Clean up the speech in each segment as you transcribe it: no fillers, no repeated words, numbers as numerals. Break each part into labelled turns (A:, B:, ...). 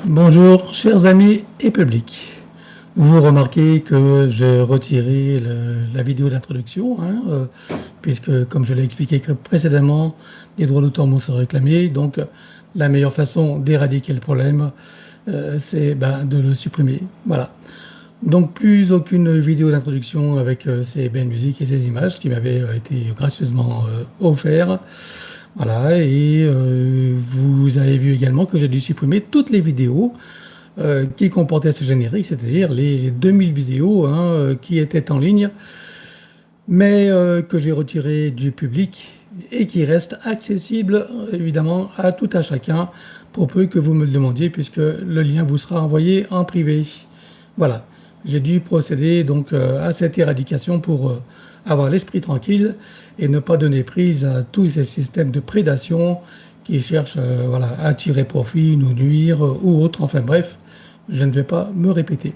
A: Bonjour, chers amis et public. Vous remarquez que j'ai retiré la vidéo d'introduction, hein, puisque, comme je l'ai expliqué précédemment, les droits d'auteur m'ont sont réclamés. Donc, la meilleure façon d'éradiquer le problème, c'est de le supprimer. Voilà. Donc, plus aucune vidéo d'introduction avec ces belles musiques et ces images qui m'avaient été gracieusement offertes. Voilà, et vous avez vu également que j'ai dû supprimer toutes les vidéos qui comportait ce générique, c'est-à-dire les 2000 vidéos hein, qui étaient en ligne, mais que j'ai retirées du public et qui restent accessibles évidemment à tout à chacun pour peu que vous me le demandiez puisque le lien vous sera envoyé en privé. Voilà, j'ai dû procéder donc à cette éradication pour avoir l'esprit tranquille et ne pas donner prise à tous ces systèmes de prédation qui cherchent voilà, à tirer profit, nous nuire ou autre. Enfin bref, je ne vais pas me répéter.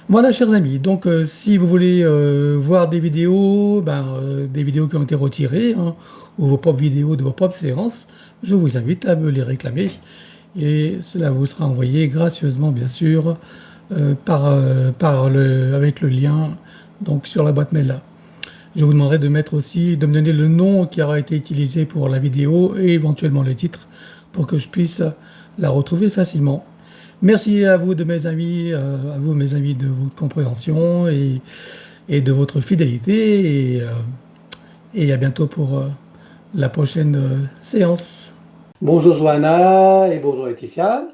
A: Voilà, chers amis, donc si vous voulez voir des vidéos qui ont été retirées, hein, ou vos propres vidéos de vos propres séances, je vous invite à me les réclamer et cela vous sera envoyé gracieusement, bien sûr, avec le lien donc sur la boîte mail là. Je vous demanderai de mettre aussi, de me donner le nom qui aura été utilisé pour la vidéo et éventuellement le titre pour que je puisse la retrouver facilement. Merci à vous de mes amis, à vous mes amis de votre compréhension et de votre fidélité et à bientôt pour la prochaine séance. Bonjour Johanna et bonjour Laetitia.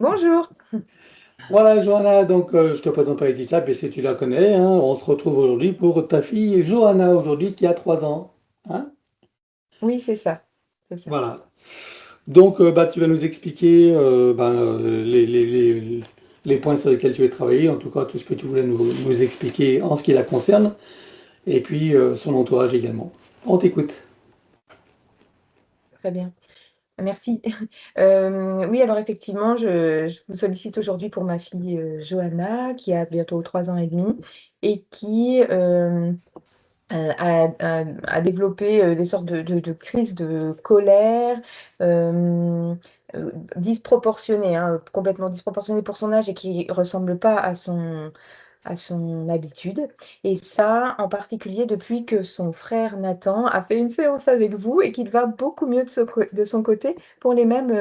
B: Bonjour.
A: Voilà Johanna, donc je te présente pas Laetitia puisque tu la connais, hein. On se retrouve aujourd'hui pour ta fille Johanna aujourd'hui qui a 3 ans. Hein.
B: Oui, c'est ça. C'est ça.
A: Voilà. Donc tu vas nous expliquer les points sur lesquels tu veux travailler, en tout cas tout ce que tu voulais nous expliquer en ce qui la concerne, et puis son entourage également. On t'écoute.
B: Très bien. Merci. Oui, alors effectivement, je vous sollicite aujourd'hui pour ma fille Johanna, qui a bientôt 3 ans et demi et qui a développé des sortes de crises de colère disproportionnées, hein, complètement disproportionnées pour son âge et qui ne ressemblent pas à son habitude. Et ça, en particulier depuis que son frère Nathan a fait une séance avec vous et qu'il va beaucoup mieux de son côté pour les mêmes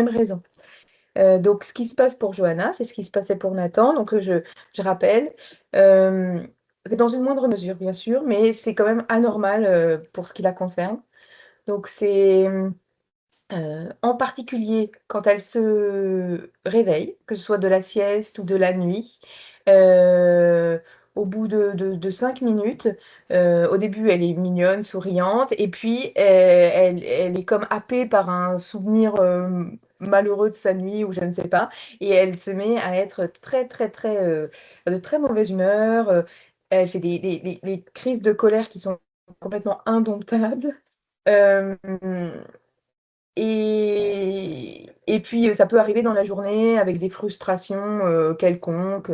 B: raisons. Donc, ce qui se passe pour Johanna, c'est ce qui se passait pour Nathan. Donc, je rappelle, euh, dans une moindre mesure, bien sûr, mais c'est quand même anormal pour ce qui la concerne. Donc, c'est en particulier quand elle se réveille, que ce soit de la sieste ou de la nuit, heu, au bout de 5 minutes, au début, elle est mignonne, souriante et puis, elle est comme happée par un souvenir, malheureux de sa nuit ou je ne sais pas et elle se met à être très, très, très, de très mauvaise humeur, elle fait des crises de colère qui sont complètement indomptables. Hem et puis, ça peut arriver dans la journée avec des frustrations, quelconques,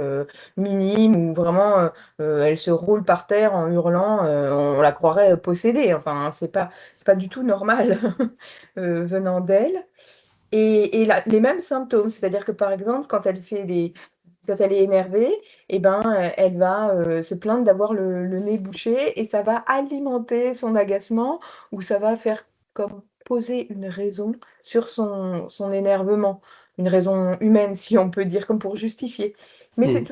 B: minimes ou vraiment, elle se roule par terre en hurlant, on la croirait possédée. Enfin, c'est pas du tout normal, venant d'elle et les mêmes symptômes, c'est-à-dire que, par exemple, quand elle est énervée et ben, elle va, se plaindre d'avoir le nez bouché et ça va alimenter son agacement ou ça va faire comme poser une raison sur son énervement. Une raison humaine, si on peut dire, comme pour justifier. Mais
A: Hmm.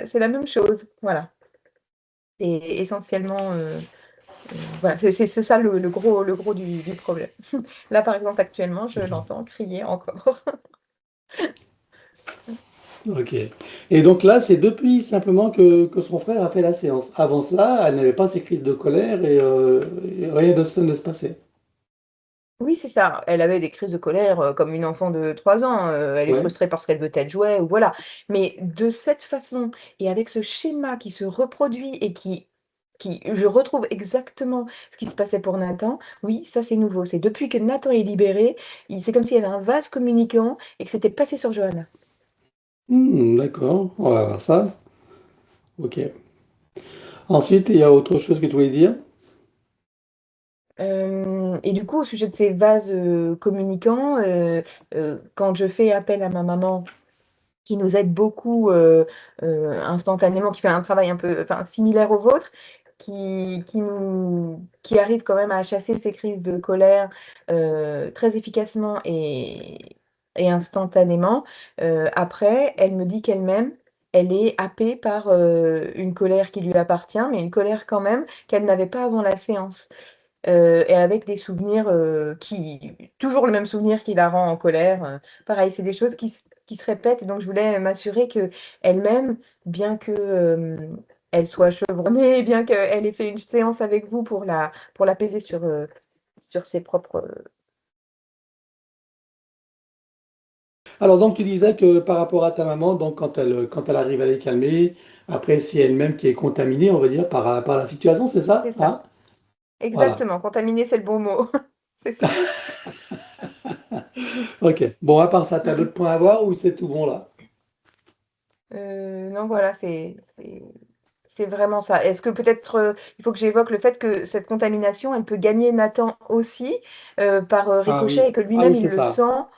B: c'est la même chose, voilà. Et essentiellement, voilà, c'est ça le gros du problème. Là, par exemple, actuellement, je l'entends crier encore.
A: Ok. Et donc là, c'est depuis simplement que son frère a fait la séance. Avant cela, elle n'avait pas ces crises de colère et rien de ça ne se passait.
B: Oui, c'est ça. Elle avait des crises de colère, comme une enfant de 3 ans, elle est
A: Ouais.
B: frustrée parce qu'elle veut tel jouet ou voilà. Mais de cette façon et avec ce schéma qui se reproduit et qui je retrouve exactement ce qui se passait pour Nathan, oui, ça c'est nouveau. C'est depuis que Nathan est libéré, il c'est comme s'il y avait un vase communicant et que c'était passé sur Johanna.
A: Hmm, d'accord, on va voir ça. Ok. Ensuite, il y a autre chose que tu voulais dire?
B: Et du coup, au sujet de ces vases communicants, quand je fais appel à ma maman, qui nous aide beaucoup instantanément, qui fait un travail un peu enfin, similaire au vôtre, qui arrive quand même à chasser ces crises de colère très efficacement et instantanément. Après, elle me dit qu'elle-même, elle est happée par une colère qui lui appartient, mais une colère quand même qu'elle n'avait pas avant la séance. Et avec des souvenirs, qui toujours le même souvenir qui la rend en colère, pareil, c'est des choses qui se répètent et donc je voulais m'assurer qu'elle-même, bien que, elle soit chevronnée, bien qu'elle ait fait une séance avec vous pour l'apaiser sur ses propres,
A: Alors donc tu disais que par rapport à ta maman, donc quand elle arrive à les calmer, après c'est elle-même qui est contaminée, on va dire, par la situation, c'est
B: c'est
A: ça?
B: ça,
A: Hein? Voilà.
B: exactement, contaminé, c'est le bon mot, c'est ça.
A: Ok. Bon, à part ça, tu as d'autres points à voir ou c'est tout bon là?
B: Non, voilà, c'est vraiment ça. Est-ce que peut-être, il faut que j'évoque le fait que cette contamination, elle peut gagner Nathan aussi, par,
A: Ah
B: ricochet
A: oui,
B: et que
A: ah
B: lui-même
A: oui, c'est ça.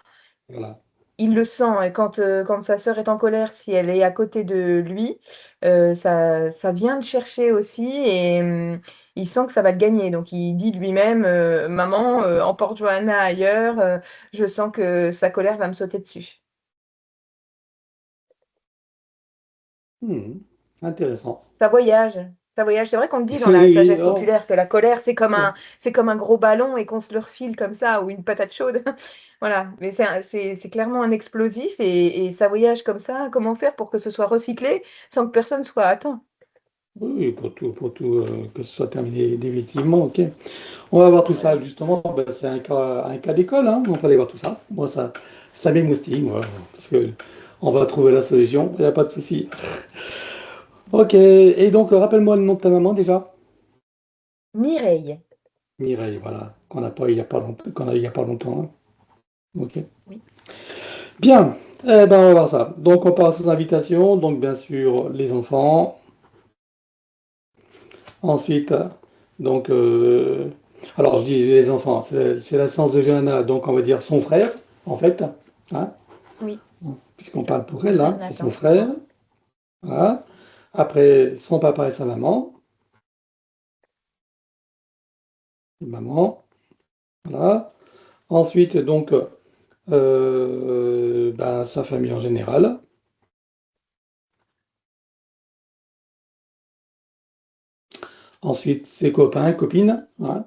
A: Voilà.
B: il le sent et quand sa sœur est en colère, si elle est à côté de lui, ça vient le chercher aussi et il sent que ça va le gagner. Donc il dit de lui-même, «Maman, emporte Johanna ailleurs, je sens que sa colère va me sauter dessus».
A: Hmm, intéressant.
B: Ça voyage, ça voyage. C'est vrai qu'on dit dans la
A: Oui,
B: sagesse
A: oh,
B: populaire que la colère, c'est comme un gros ballon et qu'on se le refile comme ça ou une patate chaude. Voilà, mais c'est clairement un explosif et ça voyage comme ça. Comment faire pour que ce soit recyclé sans que personne soit atteint?
A: oui, oui, pour tout que ce soit terminé définitivement, ok. On va voir tout ça
B: Voilà.
A: justement. Ben, c'est un cas d'école, hein. On va aller voir tout ça. Moi, ça m'émoustille, moi, parce que on va trouver la solution. Il n'y a pas de souci. Ok. Et donc, rappelle-moi le nom de ta maman déjà.
B: Mireille.
A: Mireille, voilà. Qu'on n'a pas eu il y a pas longtemps, qu'on a eu il y a pas longtemps, hein. Ok.
B: Oui.
A: Bien. Eh ben, on va voir ça. Donc, on passe aux invitations. Donc, bien sûr, les enfants. Ensuite, donc, alors je dis les enfants, c'est la sens de Johanna, donc on va dire son frère, en fait, hein,
B: Oui, c'est
A: puisqu'on
B: ça.
A: parle pour
B: Mon
A: elle,
B: frère
A: hein, c'est son
B: Nathan.
A: frère. Voilà. Après, son papa et sa maman, et maman, voilà. Ensuite, donc, ben, sa famille en général. Ensuite, ses copains, copines, hein.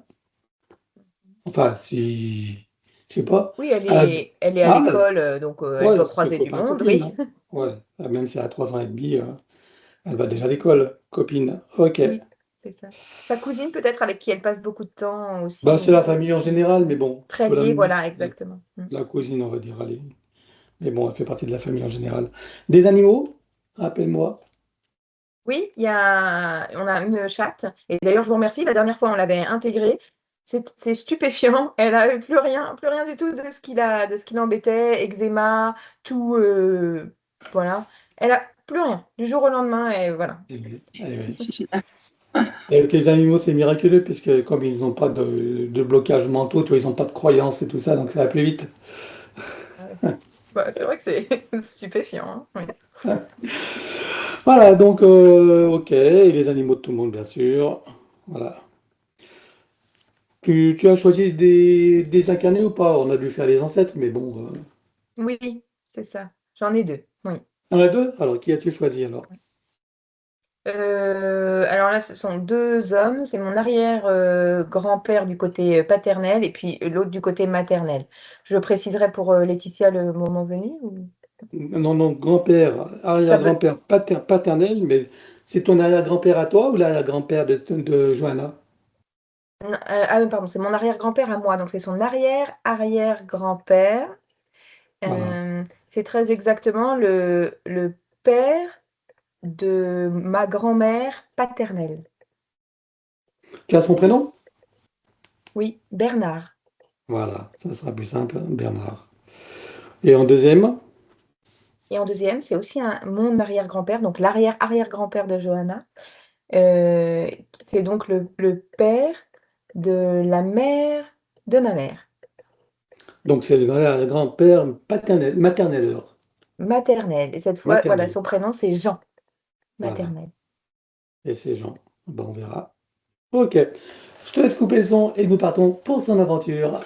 A: Enfin, si, je sais pas.
B: Oui,
A: Elle
B: elle est à
A: a- ah,
B: l'école, donc elle
A: ouais,
B: doit
A: ses
B: croiser du
A: copains,
B: monde,
A: copines,
B: oui.
A: hein. Ouais, même si elle a 3 ans et demi. Elle va déjà à l'école, copine. Ok.
B: Oui, c'est ça. Sa cousine peut-être avec qui elle passe beaucoup de temps
A: Bah,
B: aussi,
A: c'est la famille en général, mais bon,
B: très liée, voilà, exactement. Mmh.
A: la cousine, on va dire, allez. Mais bon, elle fait partie de la famille en général. Des animaux? Rappelle-moi.
B: Oui, on a une chatte et d'ailleurs je vous remercie, la dernière fois on l'avait intégrée, c'est stupéfiant, elle avait plus rien du tout de ce qui l'embêtait, eczéma, tout, voilà. Elle a plus rien, du jour au lendemain et voilà.
A: Eh oui, eh oui. Et avec les animaux, c'est miraculeux, puisque comme ils n'ont pas de blocage mentaux, tu vois, ils n'ont pas de croyances et tout ça, donc ça va plus vite.
B: Ah ouais. Bah, c'est vrai que c'est stupéfiant, hein, oui.
A: Voilà, donc, ok. Et les animaux de tout le monde, bien sûr. Voilà. Tu as choisi des incarnés ou pas? On a dû faire les ancêtres, mais bon.
B: Oui, c'est ça. J'en ai 2. Oui.
A: Il y en a deux? Alors, qui as-tu choisi alors?
B: Alors là, ce sont 2 hommes, c'est mon arrière, grand-père du côté, paternel et puis l'autre du côté maternel. Je préciserai pour, Laetitia le moment venu ou?
A: Non, non, grand-père,
B: Ça peut
A: arrière-grand-père paternel, mais c'est ton arrière-grand-père à toi ou l'arrière-grand-père de Johanna?
B: ah oui, pardon, c'est mon arrière-grand-père à moi, donc c'est son arrière-arrière-grand-père.
A: Voilà.
B: C'est très exactement le père de ma grand-mère paternelle.
A: Tu as son prénom?
B: Oui, Bernard.
A: Voilà, ça sera plus simple, Bernard. Et en deuxième?
B: Et en deuxième, c'est aussi mon arrière-grand-père, donc l'arrière-arrière-grand-père de Johanna. Heu, c'est donc le père de la mère de ma mère,
A: Donc c'est le grand-père paternel, maternel alors.
B: maternelle. Et cette fois, voilà,
A: Maternel.
B: son prénom, c'est Jean,
A: Voilà.
B: maternelle.
A: Et c'est Jean. Ben, on verra. Ok. Je te laisse couper le son et nous partons pour son aventure.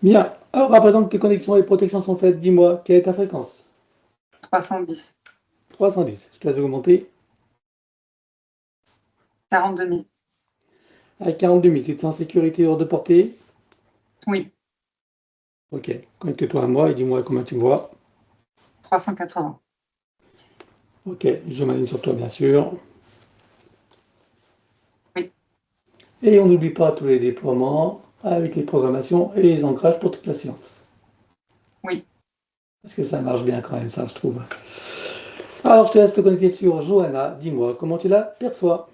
A: Bien. Alors, à présent que tes connexions et protections sont faites, dis-moi, quelle est ta fréquence?
C: 310.
A: 310. Je te laisse augmenter
C: 42 000.
A: à 42 000. Tu te sens en sécurité hors de portée?
C: Oui.
A: Ok. Connecte-toi à moi et dis-moi combien tu vois.
C: 380.
A: Ok. Je m'aligne sur toi, bien sûr.
C: Oui.
A: Et on n'oublie pas tous les déploiements avec les programmations et les ancrages pour toute la séance.
C: Oui.
A: Parce que ça marche bien quand même, ça, je trouve. Alors, je te laisse te connecter sur Johanna. Dis-moi comment tu la perçois.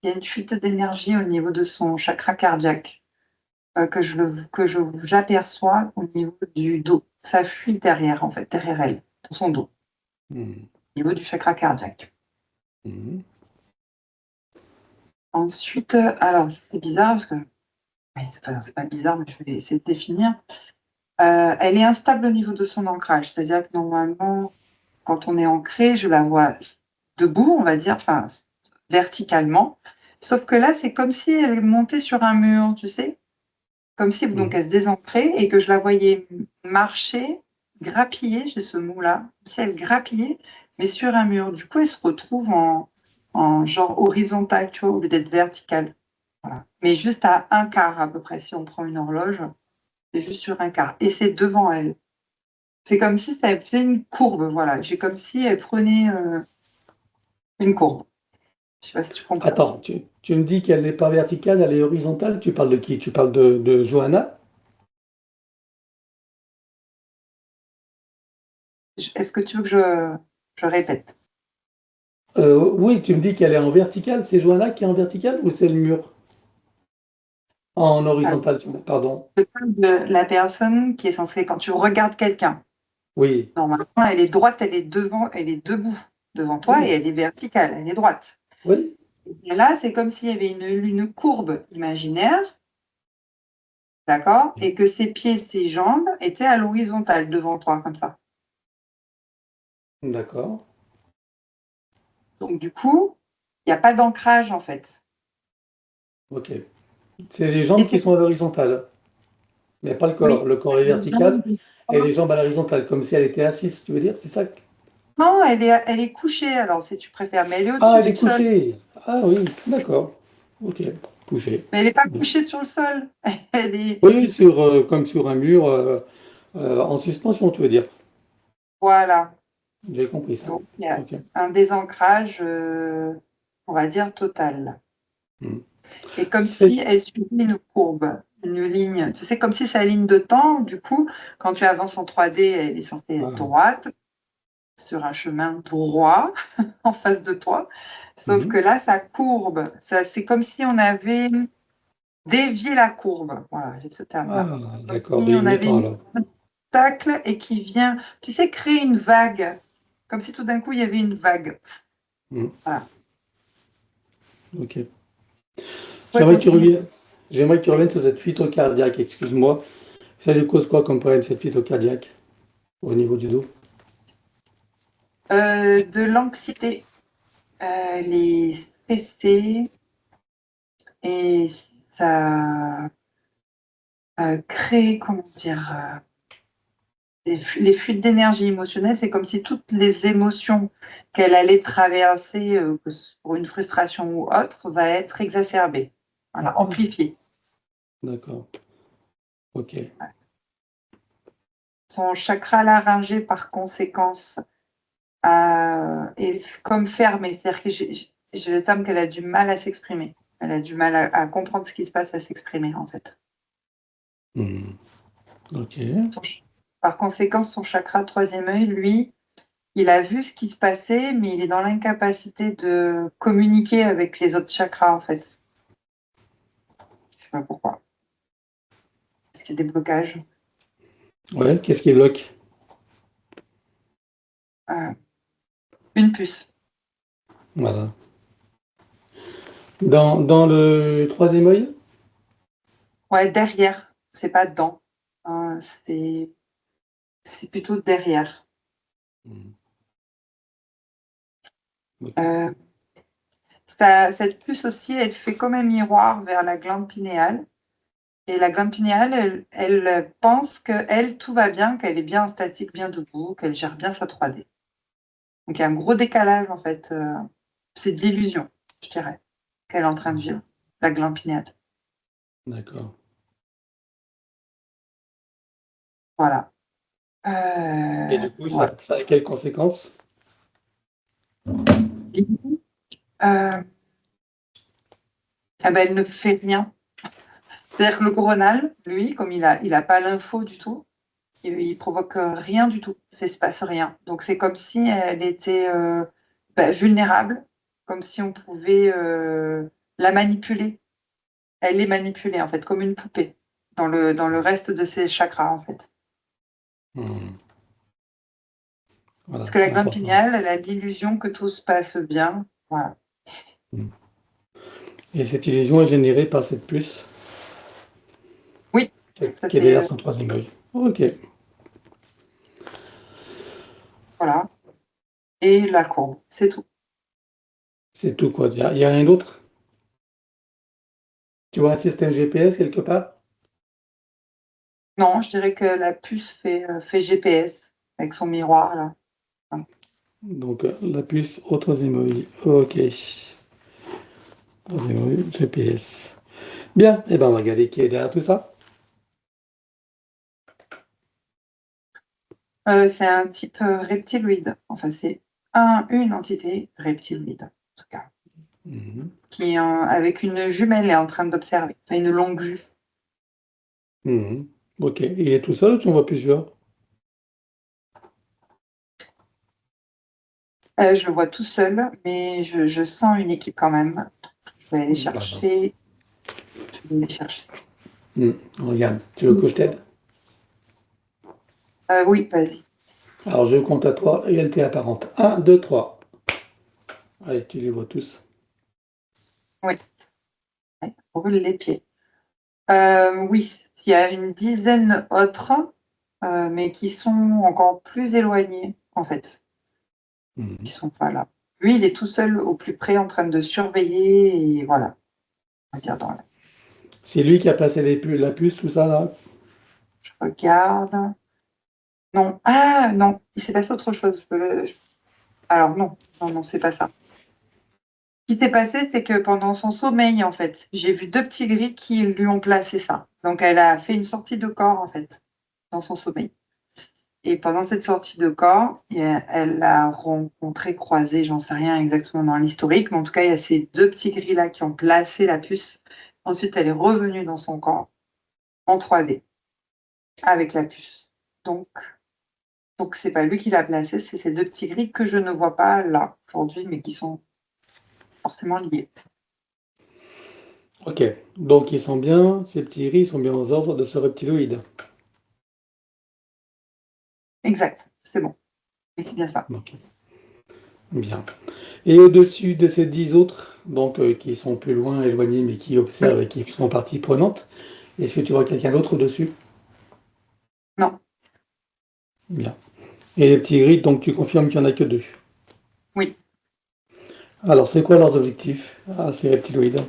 C: Il y a une fuite d'énergie au niveau de son chakra cardiaque j'aperçois au niveau du dos. Ça fuit derrière, en fait, derrière elle, dans son dos,
A: Mhm.
C: au niveau du chakra cardiaque.
A: Mhm.
C: Ensuite, alors c'est bizarre parce que ouais, c'est pas bizarre, mais je vais essayer de définir. Elle est instable au niveau de son ancrage, c'est-à-dire que normalement, quand on est ancré, je la vois debout, on va dire, enfin verticalement. Sauf que là, c'est comme si elle montait sur un mur, tu sais? Comme si donc
A: Mhm.
C: elle se désancrait et que je la voyais marcher, grappiller, j'ai ce mot-là, comme si elle grappillait, mais sur un mur. Du coup, elle se retrouve en genre horizontal, tu vois, au lieu d'être verticale. Voilà. Mais juste à un quart à peu près, si on prend une horloge, c'est juste sur un quart. Et c'est devant elle. C'est comme si ça faisait une courbe, voilà. J'ai comme si elle prenait une courbe. Je sais pas si tu comprends.
A: Attends, tu me dis qu'elle n'est pas verticale, elle est horizontale. Tu parles de qui? Tu parles de Johanna?
C: Est-ce que tu veux que je répète?
A: Oui, tu me dis qu'elle est en verticale. C'est Johanna qui est en verticale ou c'est le mur? En
C: Alors,
A: horizontal, pardon.
C: je parle de la personne qui est censée, quand tu regardes quelqu'un,
A: Oui,
C: normalement, elle est droite, elle est devant, elle est debout devant toi et
A: oui,
C: elle est verticale, elle est droite.
A: oui.
C: Et là, c'est comme s'il y avait une courbe imaginaire, d'accord? Et que ses pieds, ses jambes étaient à l'horizontale devant toi, comme ça.
A: D'accord.
C: Donc, du coup, il n'y a pas d'ancrage, en fait.
A: Ok. C'est les
C: Et
A: jambes qui
C: c'est
A: sont à l'horizontale, mais pas le corps.
C: oui,
A: Le corps est
C: les jambes.
A: vertical et les jambes à l'horizontale, comme si elle était assise, tu veux dire, c'est ça?
C: Non, elle est couchée, alors, si tu préfères, mais elle est
A: Ah,
C: au-dessus
A: elle
C: du
A: est
C: sol.
A: couchée. Ah oui, d'accord. Ok, couchée.
C: Mais elle n'est pas
A: Bien.
C: couchée sur le sol. Elle est,
A: Oui, comme sur un mur en suspension, tu veux dire.
C: voilà.
A: J'ai compris ça.
C: Donc, il y a
A: Ok.
C: un désancrage, on va dire, total.
A: Hmm.
C: Et comme si
A: C'est...
C: elle suivait une courbe, une ligne. Tu sais, comme si sa ligne de temps, du coup, quand tu avances en 3D, elle est censée être
A: Ah.
C: droite, sur un chemin droit, en face de toi. Sauf que
A: Mhm.
C: là, ça courbe. C'est comme si on avait dévié la courbe. Voilà, j'ai ce terme-là.
A: Ah,
C: Comme
A: d'accord,
C: si on avait
A: délignement
C: mis
A: alors.
C: un obstacle et qui vient, tu sais, créer une vague. Comme si tout d'un coup, il y avait une vague.
A: Hmm.
C: Voilà.
A: Ok.
C: Ouais,
A: J'aimerais que tu
C: continue.
A: reviennes, j'aimerais que tu
C: Oui.
A: reviennes sur cette fuite cardiaque, excuse-moi. Ça lui cause quoi comme problème, cette fuite cardiaque, au niveau du dos?
C: De l'anxiété, les stressés et ça crée, comment dire, les fuites d'énergie émotionnelle. C'est comme si toutes les émotions qu'elle allait traverser, que pour une frustration ou autre, va être exacerbée, voilà, amplifiée.
A: D'accord. Ok.
C: Son chakra laryngé, par conséquence, est comme fermé. C'est-à-dire que j'ai le terme qu'elle a du mal à s'exprimer. Elle a du mal à comprendre ce qui se passe, à s'exprimer, en fait.
A: Hmm. Ok.
C: Son ch Par conséquent, son chakra troisième œil, lui, il a vu ce qui se passait, mais il est dans l'incapacité de communiquer avec les autres chakras, en fait. Je sais pas pourquoi. Parce qu'il y a des blocages.
A: Ouais, qu'est-ce qui bloque?
C: Heu, Une puce.
A: Voilà. Dans le troisième œil?
C: Ouais, derrière. C'est pas dedans. Hein, c'est plutôt derrière.
A: Mhm. Ok.
C: Euh, cette puce aussi, elle fait comme un miroir vers la glande pinéale. Et la glande pinéale, elle pense qu'elle, tout va bien, qu'elle est bien statique, bien debout, qu'elle gère bien sa 3D. Donc il y a un gros décalage en fait. C'est de l'illusion, je dirais, qu'elle est en train de vivre, la glande pinéale.
A: D'accord.
C: Voilà.
A: Et du coup,
C: Voilà.
A: ça a quelles conséquences?
C: Euh, ah ben, elle ne fait rien. C'est-à-dire que le coronal, lui, comme il a pas l'info du tout, il provoque rien du tout. Il se passe rien. Donc c'est comme si elle était vulnérable, comme si on pouvait la manipuler. Elle est manipulée en fait, comme une poupée, dans le reste de ses chakras en fait.
A: Mhm.
C: Parce
A: Voilà,
C: que la
A: c'est
C: glande
A: important.
C: pinéale, elle a l'illusion que tout se passe bien. Voilà.
A: Mhm. Et cette illusion est générée par cette puce
C: Oui, ça
A: qui est
C: fait
A: derrière son troisième œil. Ok,
C: voilà. Et la courbe, c'est tout.
A: c'est tout quoi. Il y a rien d'autre? Tu vois un système GPS quelque part?
C: Non, je dirais que la puce fait GPS avec son miroir là. Ouais.
A: Donc la puce au troisième œil. Ok. Troisième œil, GPS. Bien, et ben on va regarder qui est derrière tout ça.
C: C'est un type reptiloïde. Enfin, c'est une entité reptiloïde, en tout cas,
A: Mhm.
C: qui, avec une jumelle, est en train d'observer. Enfin, une longue vue.
A: Mhm. Ok, il est tout seul ou tu en vois plusieurs?
C: Je le vois tout seul, mais je sens une équipe quand même. Je vais aller
A: D'accord.
C: chercher. Je vais aller chercher.
A: Regarde, tu veux que je t'aide?
C: Oui, vas-y.
A: Alors je compte à 3, égalité apparente. Un, 2, 3. Allez, tu les vois tous.
C: Oui, ouais, on brûle les pieds. Oui, il y a une dizaine autres, mais qui sont encore plus éloignés, en fait,
A: Mhm.
C: qui sont pas là. Lui, il est tout seul au plus près en train de surveiller et voilà, on va dire dans la
A: C'est lui qui a placé la puce, tout ça là?
C: je regarde. Non, ah non, il s'est passé autre chose. Alors non, non, non, c'est pas ça. Ce qui s'est passé, c'est que pendant son sommeil, en fait, j'ai vu 2 petits gris qui lui ont placé ça. Donc elle a fait une sortie de corps, en fait, dans son sommeil. Et pendant cette sortie de corps, elle a rencontré, croisé, j'en sais rien exactement dans l'historique, mais en tout cas, il y a ces 2 petits gris-là qui ont placé la puce. Ensuite, elle est revenue dans son corps en 3D avec la puce. Donc c'est pas lui qui l'a placé, c'est ces 2 petits gris que je ne vois pas là, aujourd'hui, mais qui sont forcément liés.
A: Ok, donc ils sont bien, ces petits riz, ils sont bien aux ordres de ce reptiloïde.
C: Exact, c'est bon. Oui, c'est bien ça.
A: Ok, bien. Et au-dessus de ces 10 autres, donc qui sont plus loin, éloignés, mais qui
C: Oui,
A: observent et qui sont partie prenante, est-ce que tu vois quelqu'un d'autre au-dessus?
C: non,
A: Bien. Et les petits gris, donc tu confirmes qu'il n'y en a que deux.
C: oui.
A: Alors, c'est quoi leurs objectifs à ces reptiloïdes?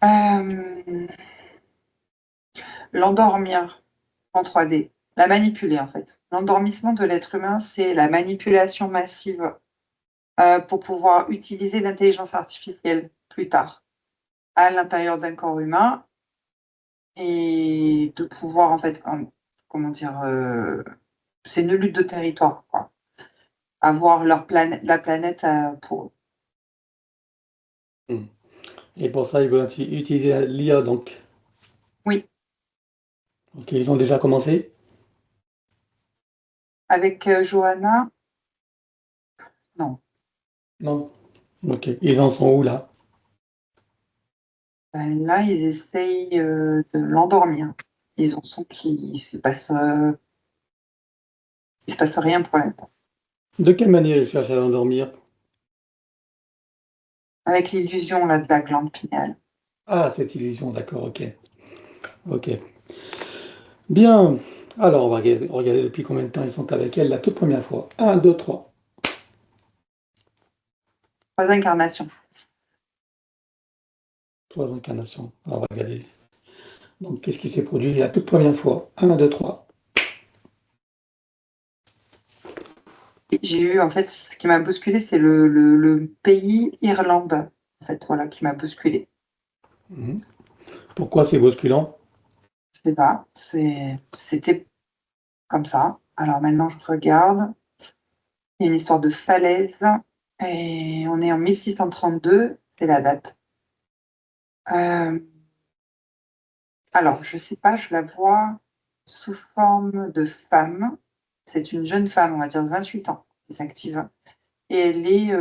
C: Euh, L'endormir en 3D, la manipuler en fait. L'endormissement de l'être humain, c'est la manipulation massive pour pouvoir utiliser l'intelligence artificielle plus tard à l'intérieur d'un corps humain et de pouvoir en fait, comment dire, c'est une lutte de territoire, quoi. Avoir la planète pour eux.
A: Hmm. Et pour ça, ils veulent utiliser l'IA, donc.
C: Oui,
A: Ok, ils ont déjà commencé?
C: avec Johanna, non.
A: Non? Ok, ils en sont où là?
C: Ben là, ils essayent de l'endormir. Ils en sont qui se passent. Il se passe rien pour l'instant.
A: De quelle manière il cherche à l'endormir?
C: Avec l'illusion là, de la glande pinéale.
A: Ah, cette illusion, d'accord, ok. Ok. Bien. Alors, on va regarder depuis combien de temps ils sont avec elle la toute première fois. Un, 2, 3.
C: 3 incarnations.
A: 3 incarnations. Alors, on va regarder. Donc, qu'est-ce qui s'est produit la toute première fois? Un, 2, 3.
C: J'ai eu, en fait, ce qui m'a bousculé, c'est le pays Irlande, en fait, voilà, qui m'a bousculé.
A: Mhm. Pourquoi c'est bousculant?
C: Je sais pas, c'était comme ça. Alors maintenant, je regarde. Il y a une histoire de falaise et on est en 1632, c'est la date. Euh, alors, je sais pas, je la vois sous forme de femme. C'est une jeune femme, on va dire 28 ans, qui s'active. Et elle est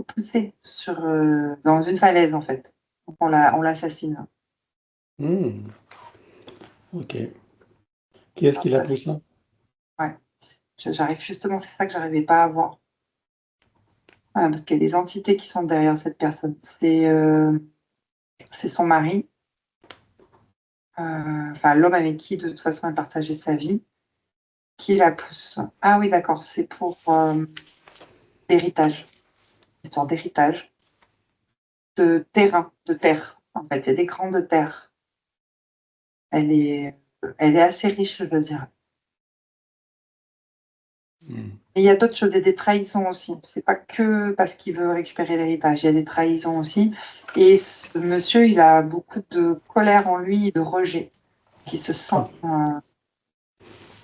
C: poussée dans une falaise, en fait. Donc on l'assassine.
A: Hmm. Ok. Qui est-ce
C: Alors
A: qui la
C: ça,
A: pousse là?
C: ouais. J'arrive justement, c'est ça que j'arrivais pas à voir. Parce qu'il y a des entités qui sont derrière cette personne. C'est son mari, enfin l'homme avec qui de toute façon elle partageait sa vie, qui la pousse. Ah oui, d'accord, c'est pour l'héritage, histoire d'héritage, de terrain, de terre. En fait, il y a des grandes terres. Elle est, elle est assez riche, je veux dire.
A: Hmm.
C: Et il y a d'autres choses, il y a des trahisons aussi. C'est pas que parce qu'il veut récupérer l'héritage, il y a des trahisons aussi. Et ce monsieur, il a beaucoup de colère en lui et de rejet, qui se sent.
A: Quand,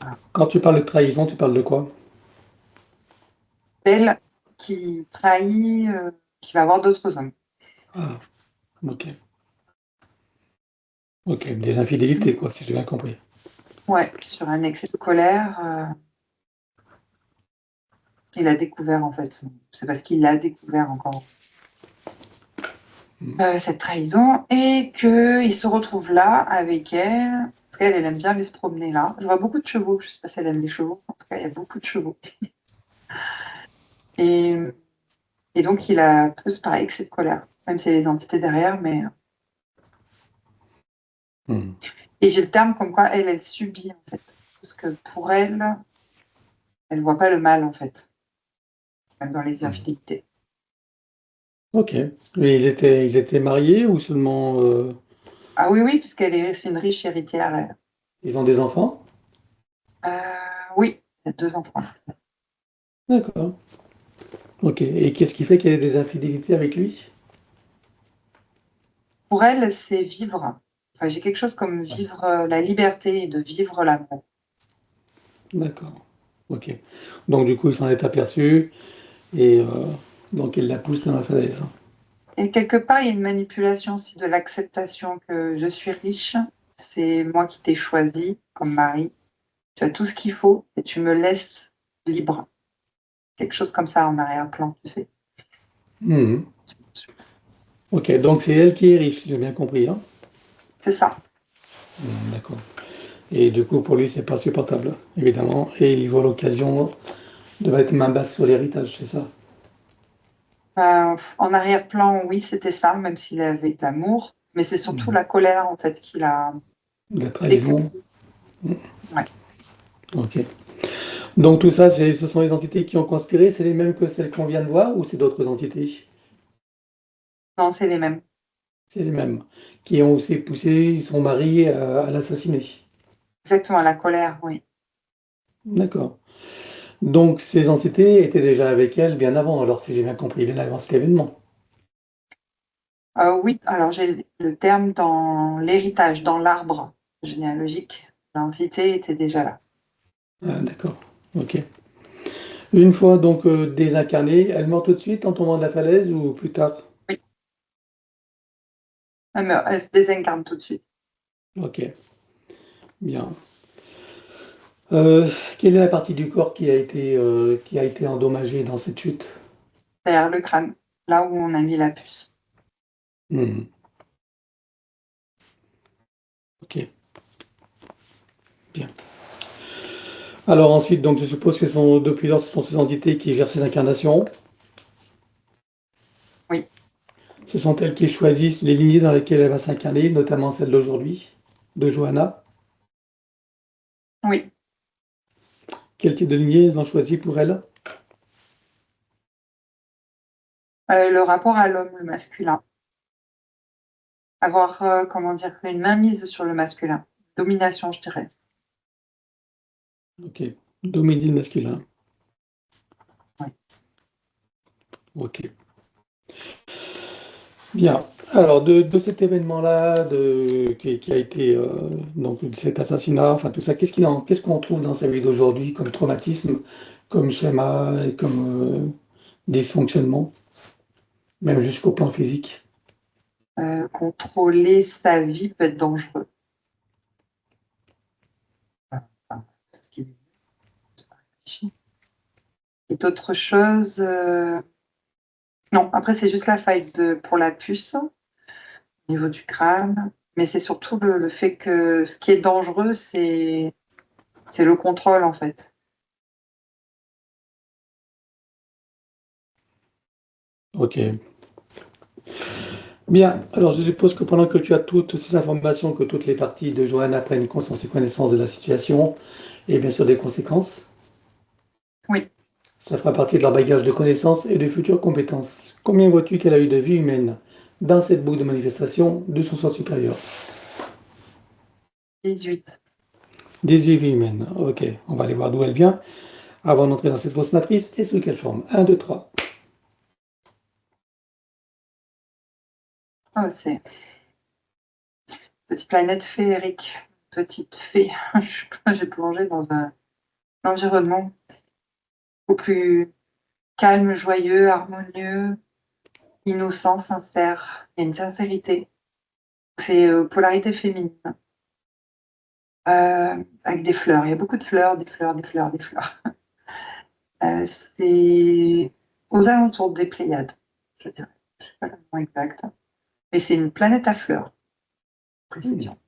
C: Voilà.
A: quand tu parles de trahison, tu parles de quoi?
C: Elle qui trahit, qui va avoir d'autres hommes.
A: Ah, ok. Ok, des infidélités, quoi, si j'ai bien compris.
C: Ouais, sur un excès de colère, il a découvert en fait. C'est parce qu'il l'a découvert encore
A: Hmm.
C: cette trahison et qu'il se retrouve là avec elle. Parce qu'elle, elle aime bien aller se promener là. Je vois beaucoup de chevaux. Je sais pas si elle aime les chevaux. En tout cas, il y a beaucoup de chevaux. Et, et donc, il a plus par excès de colère, même s'il y a les entités derrière. Mais
A: Hmm.
C: et j'ai le terme comme quoi elle subit en fait, parce que pour elle, elle voit pas le mal en fait, même dans les
A: Hmm.
C: infidélités.
A: Ok. Et ils étaient mariés ou seulement
C: Ah oui, oui, c'est une riche héritière. Elle.
A: ils ont des enfants?
C: Oui, il y a 2 enfants.
A: D'accord. Ok. Et qu'est-ce qui fait qu'elle ait des infidélités avec lui?
C: Pour elle, c'est vivre. Enfin, j'ai quelque chose comme vivre la liberté et de vivre l'amour.
A: D'accord. Ok. Donc du coup, il s'en est aperçu et donc il la pousse dans la falaise.
C: Et quelque part, il y a une manipulation aussi de l'acceptation que je suis riche, c'est moi qui t'ai choisi comme mari. Tu as tout ce qu'il faut et tu me laisses libre. Quelque chose comme ça en arrière-plan, tu sais.
A: Mhm. Ok. Donc c'est elle qui est riche, si j'ai bien compris, hein?
C: C'est ça.
A: D'accord. Et du coup, pour lui, c'est pas supportable, évidemment. Et il voit l'occasion de mettre main basse sur l'héritage, c'est ça?
C: En arrière-plan, oui, c'était ça, même s'il avait de l'amour. Mais c'est surtout
A: Mhm.
C: la colère, en fait, qu'il a
A: La
C: décuplée.
A: trahison. Mhm.
C: Ouais.
A: Ok. Donc tout ça, ce sont les entités qui ont conspiré, c'est les mêmes que celles qu'on vient de voir ou c'est d'autres entités?
C: Non, c'est les mêmes.
A: C'est les mêmes. Qui ont aussi poussé son mari à l'assassiner.
C: Exactement, la colère, oui.
A: D'accord. Donc ces entités étaient déjà avec elle bien avant, alors si j'ai bien compris, bien avant cet événement.
C: Oui, alors j'ai le terme dans l'héritage, dans l'arbre généalogique. L'entité était déjà là.
A: Ah, d'accord. Ok. Une fois donc désincarnée, elle meurt tout de suite en tombant de la falaise ou plus tard?
C: Oui, elle se désincarne tout de suite.
A: Ok, bien. Euh, Quelle est la partie du corps qui a été endommagée dans cette chute?
C: Derrière le crâne, là où on a mis la puce.
A: Hmm, ok, bien. Alors ensuite, donc je suppose que depuis lors, ce sont ces entités qui gèrent ces incarnations.
C: Oui,
A: Ce sont elles qui choisissent les lignées dans lesquelles elle va s'incarner, notamment celle d'aujourd'hui, de Johanna.
C: oui.
A: Quel type de lignée ils ont choisi pour elle?
C: Le rapport à l'homme, le masculin. Avoir, comment dire, une mainmise sur le masculin. Domination, je dirais.
A: Ok. Dominer le masculin.
C: Oui.
A: Ok. Bien. Alors, de cet événement-là, qui a été donc de cet assassinat, enfin tout ça, qu'est-ce qu'on trouve dans sa vie d'aujourd'hui comme traumatisme, comme schéma et comme dysfonctionnement, même jusqu'au plan physique?
C: Contrôler sa vie peut être dangereux. Enfin, c'est ce qui est réfléchi. Et d'autres choses, non, après c'est juste la faille pour la puce, au niveau du crâne, mais c'est surtout le fait que ce qui est dangereux, c'est le contrôle, en fait.
A: Ok. Bien. Alors, je suppose que pendant que tu as toutes ces informations, que toutes les parties de Johanna prennent conscience et connaissance de la situation, et bien sûr des conséquences,
C: Oui,
A: ça fera partie de leur bagage de connaissances et de futures compétences. Combien vois-tu qu'elle a eu de vie humaine dans cette boucle de manifestation de son soi supérieur?
C: 18.
A: 18 vies humaines. Ok, on va aller voir d'où elle vient avant d'entrer dans cette fausse matrice et sous quelle forme. Un, 2, 3.
C: Oh, c'est petite planète féerique, petite fée. J'ai plongé dans un environnement beaucoup plus calme, joyeux, harmonieux, innocent, sincère. Il y a une sincérité. C'est polarité féminine, avec des fleurs. Il y a beaucoup de fleurs, des fleurs, des fleurs, des fleurs. C'est aux alentours des Pléiades, je dirais. Je ne sais pas le nom exact. Mais c'est une planète à fleurs, précision.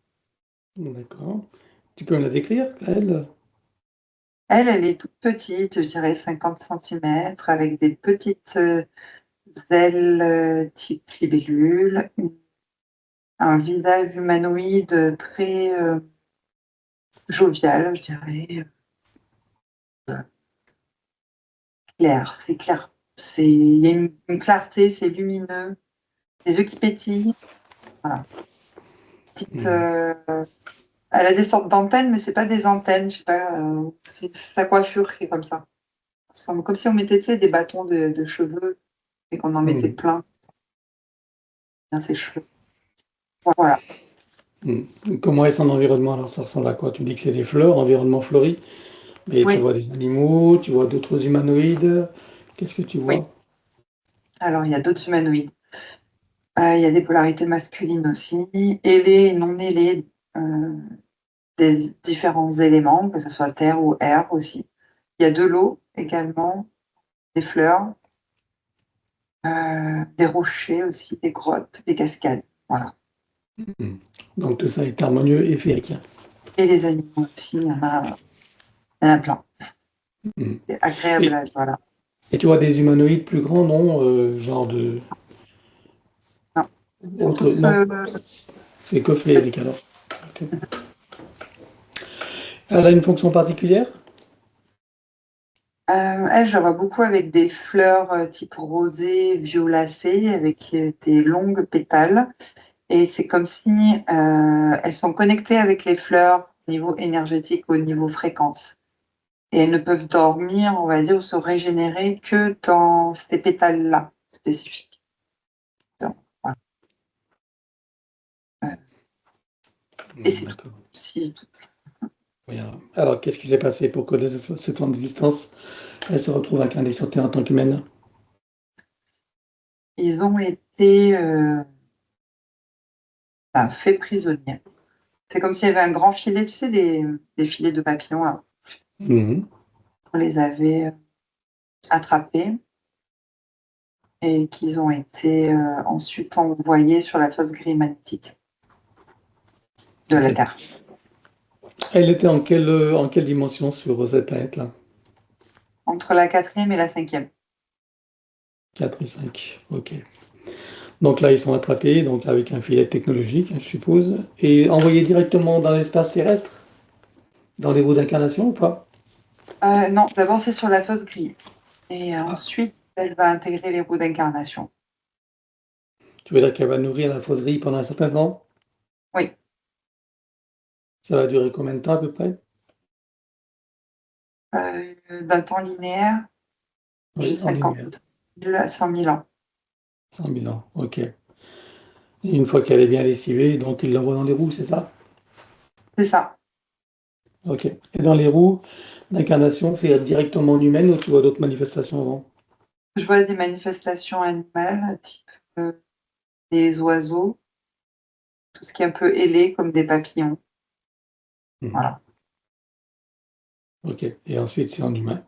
A: D'accord. Tu peux me la décrire, elle?
C: Elle est toute petite, je dirais 50 centimètres, avec des petites ailes type libellule, un visage humanoïde très jovial, je dirais, clair, c'est clair. Il y a une clarté, c'est lumineux, des yeux qui pétillent. Voilà. Petite,
A: Hmm.
C: elle a des sortes d'antennes, mais c'est pas des antennes, je sais pas, c'est sa coiffure qui est comme ça. Ça ressemble comme si on mettait, tu sais, des bâtons de cheveux et qu'on en mettait
A: Hmm.
C: plein dans ses cheveux. Voilà.
A: Hmm. Comment est son environnement? Alors, ça ressemble à quoi? Tu dis que c'est des fleurs, environnement fleuri, mais tu
C: Oui,
A: vois des animaux, tu vois d'autres humanoïdes. Qu'est-ce que tu
C: oui.
A: vois?
C: Alors, il y a d'autres humanoïdes. Il y a des polarités masculines aussi, ailées et non ailées, des différents éléments, que ce soit terre ou air aussi. Il y a de l'eau également, des fleurs, des rochers aussi, des grottes, des cascades. Voilà.
A: Hmm. Donc, tout ça est harmonieux et féerique.
C: Et les animaux aussi, il y en a plein.
A: Hmm.
C: C'est agréable
A: Et,
C: à vivre, voilà.
A: et tu vois des humanoïdes plus grands, non? Genre de...
C: Non, ils sont
A: Autre...
C: tous
A: Non, c'est que
C: petits.
A: féerique alors. Ok. Elle a une fonction particulière?
C: Elle, je la vois beaucoup avec des fleurs type rosé, violacé, avec des longues pétales. Et c'est comme si elles sont connectées avec les fleurs au niveau énergétique, au niveau fréquence. Et elles ne peuvent dormir, on va dire, ou se régénérer que dans ces pétales-là spécifiques. Donc, voilà. Euh, et
A: Hmm,
C: c'est tout.
A: d'accord.
C: Si-
A: Bien. Alors, qu'est-ce qui s'est passé pour que ce temps d'existence, elle se retrouve incarnée sur Terre en tant qu'humaine?
C: Ils ont été faits prisonniers. C'est comme s'il y avait un grand filet, tu sais, des filets de papillons, là.
A: Mhm.
C: On les avait attrapés et qu'ils ont été ensuite envoyés sur la fosse gris magnétique de la
A: Ok.
C: Terre.
A: Elle était en quelle dimension sur cette planète-là?
C: Entre la 4e et la 5e.
A: 4 et 5. Ok. Donc là, ils sont attrapés, donc avec un filet technologique, je suppose, et envoyés directement dans l'espace terrestre, dans les roues d'incarnation ou pas?
C: Non, d'abord c'est sur la fosse grille. Et
A: Ah,
C: ensuite, elle va intégrer les roues d'incarnation.
A: tu veux dire qu'elle va nourrir la fosserie pendant un certain temps?
C: Oui,
A: Ça va durer combien de temps à peu près?
C: d'un temps linéaire, j'ai
A: Oui, en linéaire.
C: 50 000 à 100 000 ans.
A: 100 000 ans, ok. Et une fois qu'elle est bien lessivée, donc ils l'envoient dans les roues, c'est ça?
C: C'est ça.
A: Ok. Et dans les roues d'incarnation, c'est directement humaine ou tu vois d'autres manifestations avant?
C: Je vois des manifestations animales, type des oiseaux, tout ce qui est un peu ailé, comme des papillons.
A: Mhm.
C: Voilà.
A: Ok. Et ensuite, c'est en humain.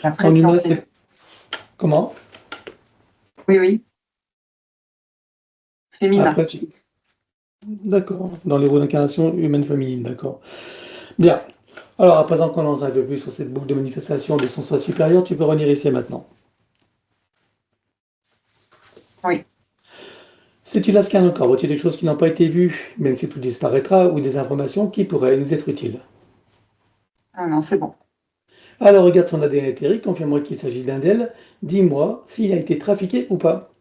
C: Après,
A: En
C: c'est en
A: humain,
C: féminin.
A: c'est comment?
C: Oui, oui, féminin.
A: Après, d'accord. Dans les roues d'incarnation humaine féminine, d'accord. Bien. Alors, à présent qu'on en sait un peu plus sur cette boucle de manifestation de son soi supérieur, tu peux revenir ici et maintenant.
C: Oui.
A: Si tu la scannes encore, vois-tu des choses qui n'ont pas été vues, même si tout disparaîtra, ou des informations qui pourraient nous être utiles?
C: Ah non, c'est bon.
A: Alors, regarde son ADN éthérique, confirme-moi qu'il s'agit d'un d'elle. Dis-moi s'il a été trafiqué ou pas.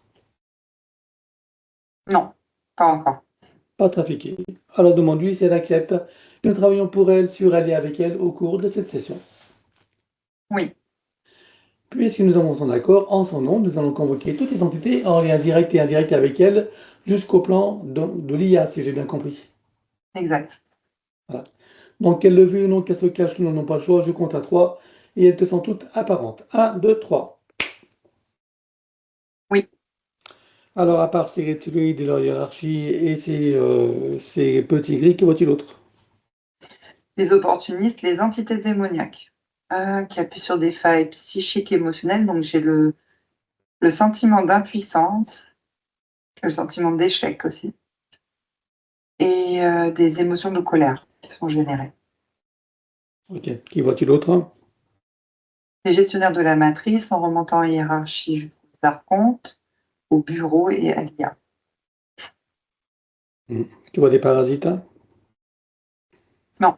C: Non, pas encore.
A: Pas trafiqué. Alors, demande-lui si elle accepte que nous travaillons pour elle, sur elle et avec elle au cours de cette session.
C: Oui,
A: Puisque nous avons son accord, en son nom, nous allons convoquer toutes les entités en lien direct et indirect avec elle jusqu'au plan de l'IA, si j'ai bien compris.
C: exact.
A: Voilà. Donc, qu'elle le veuille ou non, qu'elle se cache, nous n'avons pas le choix, je compte à 3 et elles te sont toutes apparentes. Un, 2, 3.
C: Oui,
A: Alors, à part ces reptiloïdes et leur hiérarchie et ces petits gris, que vois-tu d'autre?
C: les opportunistes, les entités démoniaques, qui appuient sur des failles psychiques et émotionnelles. Donc, j'ai le sentiment d'impuissance, le sentiment d'échec aussi, et des émotions de colère qui sont générées.
A: Ok. Qui vois-tu d'autre?
C: Les gestionnaires de la matrice en remontant en hiérarchie jusqu'aux archontes, au bureau et à l'IA.
A: Hmm. Tu vois des parasites?
C: Non,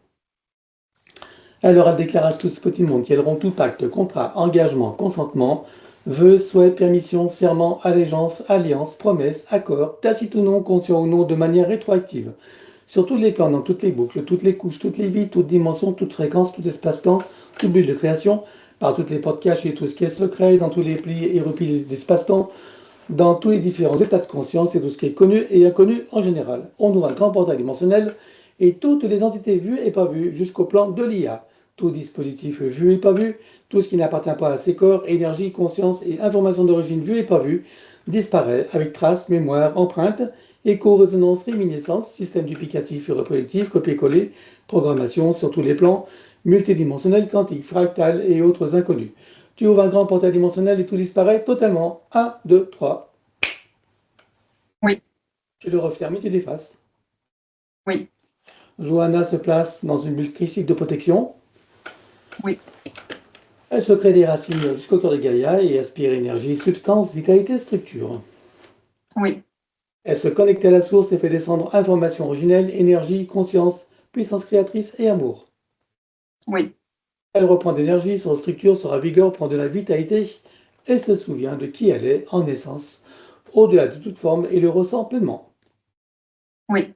A: Alors, elle déclare à tout ce petit monde qu'elles auront tout acte, contrat, engagement, consentement, vœux, souhaits, permission, serment, allégeance, alliance, promesse, accord, tacite ou non, conscient ou non, de manière rétroactive. Sur tous les plans, dans toutes les boucles, toutes les couches, toutes les vies, toutes dimensions, toutes fréquences, tout espace-temps, tout but de création, par toutes les portes cachées, tout ce qui est secret, dans tous les plis et replis d'espace-temps, dans tous les différents états de conscience et tout ce qui est connu et inconnu en général. On ouvre un grand portail dimensionnel et toutes les entités vues et pas vues jusqu'au plan de l'IA. Tout dispositif vu et pas vu, tout ce qui n'appartient pas à ces corps, énergie, conscience et information d'origine vue et pas vue, disparaît avec traces, mémoire, empreinte, écho, résonance, réminiscence, système duplicatif et reproductif, copier-coller, programmation sur tous les plans, multidimensionnel, quantique, fractal et autres inconnus. Tu ouvres un grand portail dimensionnel et tout disparaît totalement. Un, 2, 3.
C: oui,
A: Tu le refermes et tu l'effaces.
C: oui,
A: Johanna se place dans une bulle critique de protection.
C: oui,
A: Elle se crée des racines jusqu'au cœur de Gaïa et aspire énergie, substance, vitalité, structure.
C: oui,
A: Elle se connecte à la source et fait descendre information originelle, énergie, conscience, puissance créatrice et amour.
C: oui,
A: Elle reprend d'énergie, son structure, sera vigueur, prend de la vitalité et se souvient de qui elle est en essence, au-delà de toute forme et le ressent pleinement.
C: oui.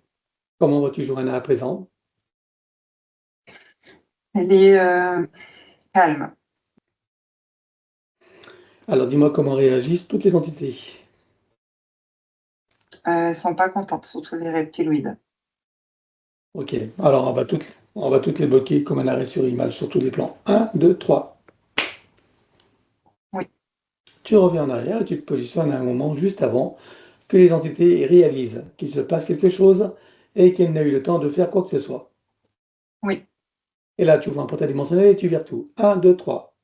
A: Comment vas-tu, Johanna, à présent?
C: Elle est calme.
A: Alors dis-moi comment réagissent toutes les entités.
C: Elles sont pas contentes, surtout les reptiloïdes.
A: Ok, alors on va toutes les bloquer comme un arrêt sur image sur tous les plans. Un, 2, 3.
C: Oui,
A: Tu reviens en arrière et tu te positionnes à un moment juste avant que les entités réalisent qu'il se passe quelque chose et qu'elles n'aient eu le temps de faire quoi que ce soit.
C: oui,
A: Et là, tu ouvres un portail dimensionnel et tu vires tout. Un, 2, 3.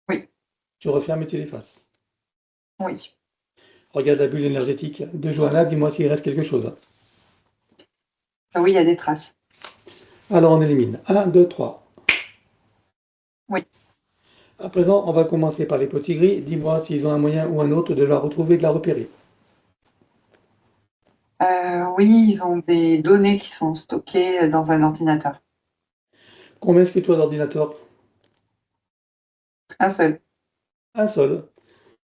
C: oui,
A: Tu refermes et tu l'effaces.
C: oui.
A: Regarde la bulle énergétique de Johanna, dis-moi s'il reste quelque chose.
C: Ah oui, il y a des traces.
A: Alors on élimine. 1, 2, 3.
C: Oui.
A: À présent, on va commencer par les petits gris. Dis-moi s'ils ont un moyen ou un autre de la retrouver, de la repérer.
C: Oui, ils ont des données qui sont stockées dans un ordinateur.
A: Combien est-ce que tu as d'ordinateur?
C: Un seul.
A: Un seul.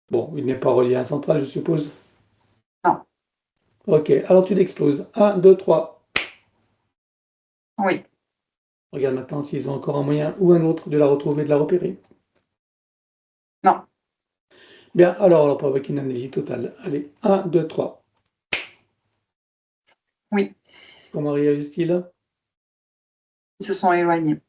A: Bon, il n'est pas relié à un central, je suppose.
C: Non.
A: Ok, alors tu l'exploses. 1, 2, 3.
C: Oui.
A: Regarde maintenant s'ils ont encore un moyen ou un autre de la retrouver, de la repérer.
C: Non.
A: Bien, alors on va pas avec une amnésie totale. Allez, 1, 2, 3.
C: Oui.
A: Comment réagissent-ils?
C: Ils se sont éloignés.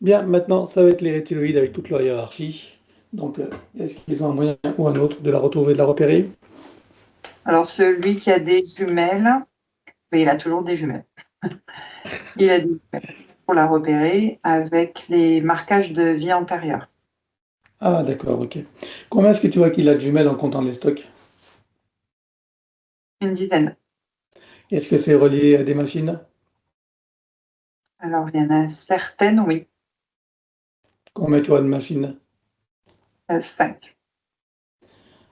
A: Bien, maintenant, ça va être les reptiloïdes avec toute leur hiérarchie. Donc, est-ce qu'ils ont un moyen ou un autre de la retrouver, de la repérer?
C: Alors, celui qui a des jumelles, mais il a toujours des jumelles. Il a des jumelles pour la repérer avec les marquages de vie antérieure.
A: Ah, d'accord, ok. Combien est-ce que tu vois qu'il a de jumelles en comptant les stocks?
C: Une dizaine.
A: Est-ce que c'est relié à des machines?
C: Alors, il y en a certaines, oui.
A: Combien tu vois de machines?
C: 5.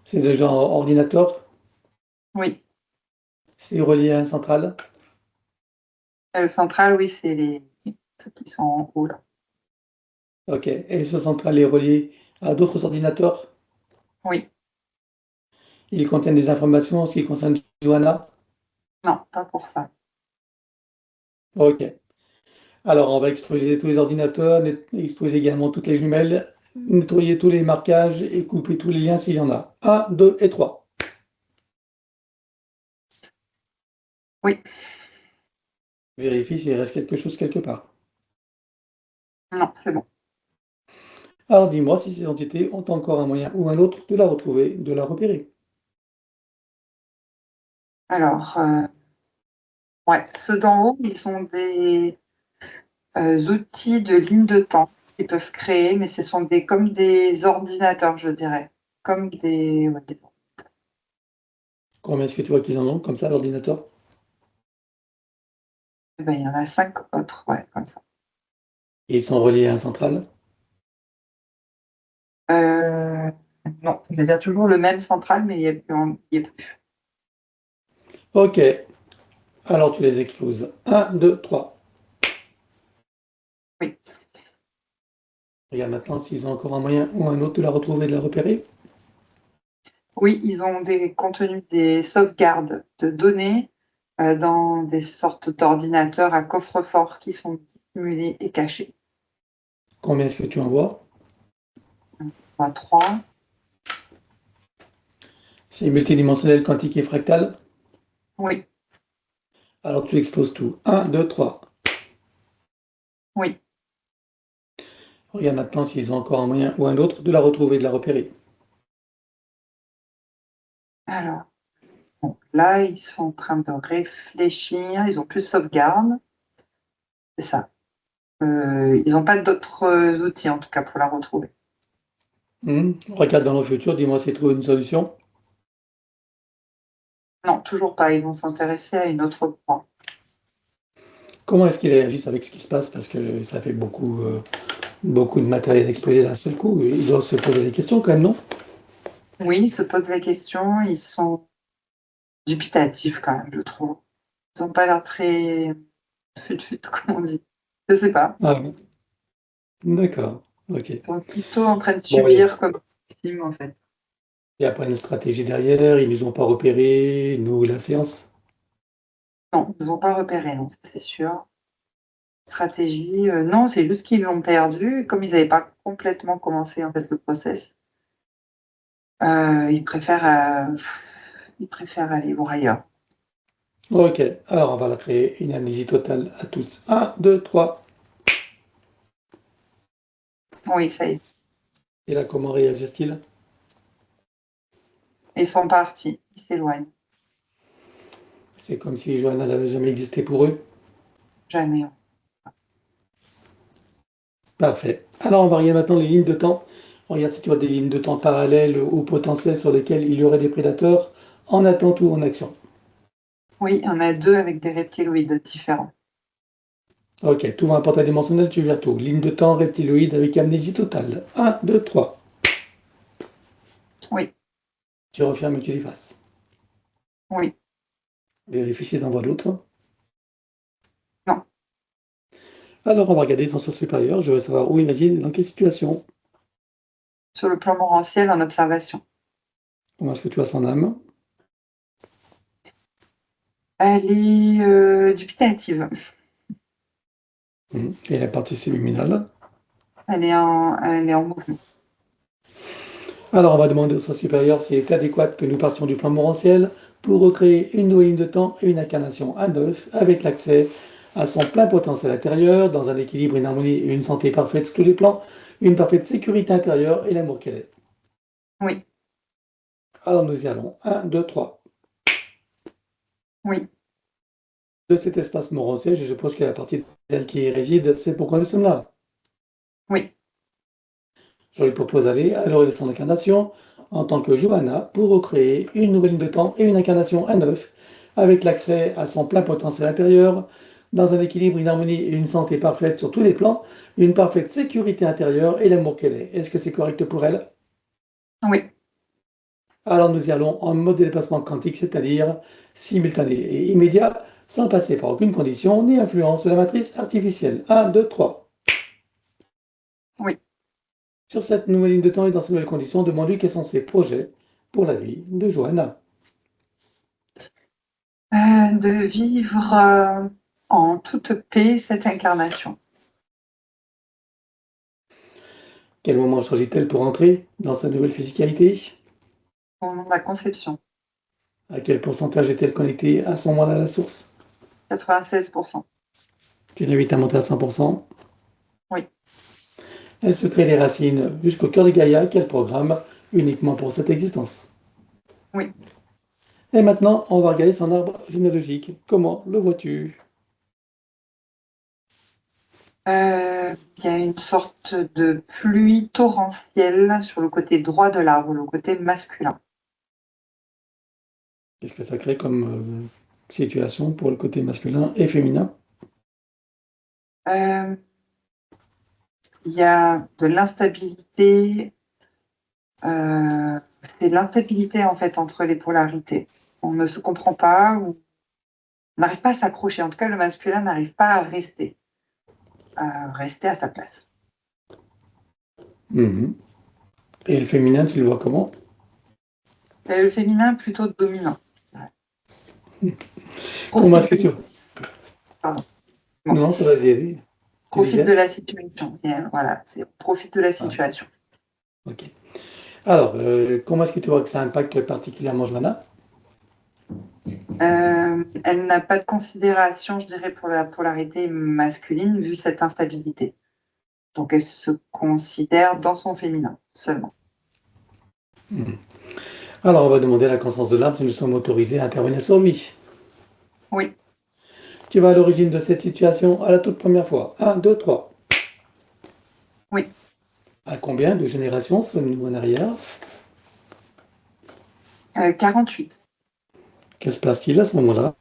A: C'est de genre ordinateur?
C: Oui.
A: C'est relié à un central?
C: Le central, oui, c'est ceux qui sont en haut, là.
A: Ok. Et ce central est relié à d'autres ordinateurs?
C: Oui.
A: Il contient des informations en ce qui concerne Johanna?
C: Non, pas pour ça.
A: Ok. Alors, on va exploser tous les ordinateurs, exploser également toutes les jumelles, nettoyer tous les marquages et couper tous les liens s'il y en a. 1, 2 et 3.
C: Oui.
A: Vérifie s'il reste quelque chose quelque part.
C: Non, c'est bon.
A: Alors dis-moi si ces entités ont encore un moyen ou un autre de la retrouver, de la repérer.
C: Alors, ouais, ceux d'en haut, ils sont des outils de ligne de temps qu'ils peuvent créer, mais ce sont comme des ordinateurs, je dirais. Comme des.
A: Combien est-ce que tu vois qu'ils en ont comme ça, l'ordinateur?
C: Eh ben, il y en a 5 autres, ouais, comme ça.
A: Ils sont reliés à un central.
C: Euh, non, il y a toujours le même central, mais il y a plus.
A: Ok, alors tu les exploses. 1, 2, 3.
C: Oui.
A: Regarde maintenant s'ils ont encore un moyen ou un autre de la retrouver, de la repérer.
C: Oui, ils ont contenu des sauvegardes de données dans des sortes d'ordinateurs à coffre-fort qui sont dissimulés et cachés.
A: Combien est-ce que tu en vois?
C: On a 3.
A: C'est multidimensionnel, quantique et fractal.
C: Oui,
A: Alors tu exploses tout. 1, 2, 3.
C: oui.
A: Regarde maintenant s'ils ont encore un moyen ou un autre de la retrouver, de la repérer.
C: Alors, bon, là, ils sont en train de réfléchir. Ils ont plus de sauvegarde. C'est ça. Ils n'ont pas d'autres outils, en tout cas, pour la retrouver.
A: Regarde dans le futur, dis-moi si tu trouves une solution.
C: Non, toujours pas. Ils vont s'intéresser à une autre proie.
A: Comment est-ce qu'ils réagissent avec ce qui se passe? Parce que ça fait beaucoup de matériel explosé d'un seul coup. Ils doivent se poser des questions quand même, non?
C: Oui, ils se posent la question. Ils sont dubitatifs, quand même, je trouve. Ils n'ont pas l'air très fut-fut, comme on dit. Je sais pas.
A: Ah bon. D'accord, ok.
C: Ils sont plutôt en train de
A: Bon,
C: subir comme victime, en fait.
A: il n'y a pas une stratégie derrière, ils ne nous ont pas repérés, nous, la séance.
C: Non, ils n'ont pas repéré, non, ça, c'est sûr. Stratégie, non, c'est juste qu'ils l'ont perdu. Comme ils n'avaient pas complètement commencé, en fait, le process, ils préfèrent aller voir ailleurs.
A: Ok, alors on va la créer une amnésie totale à tous. 1, 2, 3.
C: Oui, ça y est.
A: Et là, comment réagissent-ils?
C: Ils sont partis, ils s'éloignent.
A: C'est comme si Johanna n'avait jamais existé pour eux.
C: Jamais.
A: Parfait. Alors on va regarder maintenant les lignes de temps. Regarde si tu vois des lignes de temps parallèles ou potentielles sur lesquelles il y aurait des prédateurs en attente ou en action.
C: Oui, il y en a 2 avec des reptiloïdes différents.
A: Ok, tu ouvres un portail dimensionnel, tu vires tout. Ligne de temps reptiloïde avec amnésie totale. 1, 2, 3.
C: Oui,
A: Tu refermes et tu l'effaces.
C: oui,
A: Vérifie si t'envoies d'autres.
C: non.
A: Alors, on va regarder son source supérieure. Je veux savoir où imagine, dans quelle situation.
C: Sur le plan morantiel, en observation.
A: Comment est-ce que tu as son âme?
C: Elle est dubitative.
A: Et la partie subliminale.
C: Elle est en mouvement.
A: Alors, on va demander au source supérieur s'il est adéquat que nous partions du plan morantiel pour recréer une nouvelle ligne de temps et une incarnation à neuf avec l'accès à son plein potentiel intérieur, dans un équilibre, une harmonie et une santé parfaite sur tous les plans, une parfaite sécurité intérieure et l'amour qu'elle est.
C: Oui,
A: Alors, nous y allons. 1, 2, 3.
C: oui,
A: De cet espace morantiel, je suppose que la partie d'elle qui y réside, c'est pourquoi nous sommes là.
C: oui.
A: Je lui propose d'aller à l'origine de son incarnation en tant que Johanna pour recréer une nouvelle ligne de temps et une incarnation à neuf, avec l'accès à son plein potentiel intérieur, dans un équilibre, une harmonie et une santé parfaite sur tous les plans, une parfaite sécurité intérieure et l'amour qu'elle est. Est-ce que c'est correct pour elle?
C: Oui.
A: Alors nous y allons en mode de déplacement quantique, c'est-à-dire simultané et immédiat, sans passer par aucune condition ni influence de la matrice artificielle. 1, 2, 3.
C: Oui.
A: Sur cette nouvelle ligne de temps et dans ces nouvelles conditions, demande-lui quels sont ses projets pour la vie de Johanna.
C: De vivre en toute paix cette incarnation.
A: Quel moment choisit-elle pour entrer dans sa nouvelle physicalité?
C: Au moment de la conception.
A: À quel pourcentage est-elle connectée à ce moment-là à la source?
C: 96%.
A: Tu l'invites à monter à 100%.
C: Oui.
A: Elle se crée les racines jusqu'au cœur de Gaïa qu'elle programme uniquement pour cette existence.
C: Oui.
A: Et maintenant, on va regarder son arbre généalogique. Comment le vois-tu?
C: Il y a une sorte de pluie torrentielle sur le côté droit de l'arbre, le côté masculin.
A: Qu'est-ce que ça crée comme situation pour le côté masculin et féminin?
C: Euh, il y a de l'instabilité. C'est l'instabilité en fait entre les polarités. On ne se comprend pas ou on n'arrive pas à s'accrocher. En tout cas, le masculin n'arrive pas à rester à sa place.
A: Mhm. Et le féminin, tu le vois comment?
C: Et le féminin plutôt dominant.
A: Comment est-ce que
C: Profite,
A: tu...
C: pardon.
A: Non,
C: Bon.
A: non, ça vas-y. Tu
C: Profite
A: disais?
C: de la situation. Et, voilà, c'est profite de la
A: Ouais,
C: situation.
A: ok. Alors, comment est-ce que tu vois que ça impacte particulièrement Johanna?
C: Elle n'a pas de considération, je dirais, pour la polarité masculine, vu cette instabilité. Donc, elle se considère dans son féminin seulement.
A: Mhm. Alors, on va demander à la conscience de l'âme si nous sommes autorisés à intervenir sur lui.
C: Oui,
A: Tu vas à l'origine de cette situation à la toute première fois. 1, 2, 3.
C: oui.
A: À combien de générations sommes-nous en arrière?
C: 48.
A: Que se passe-t-il à ce moment-là?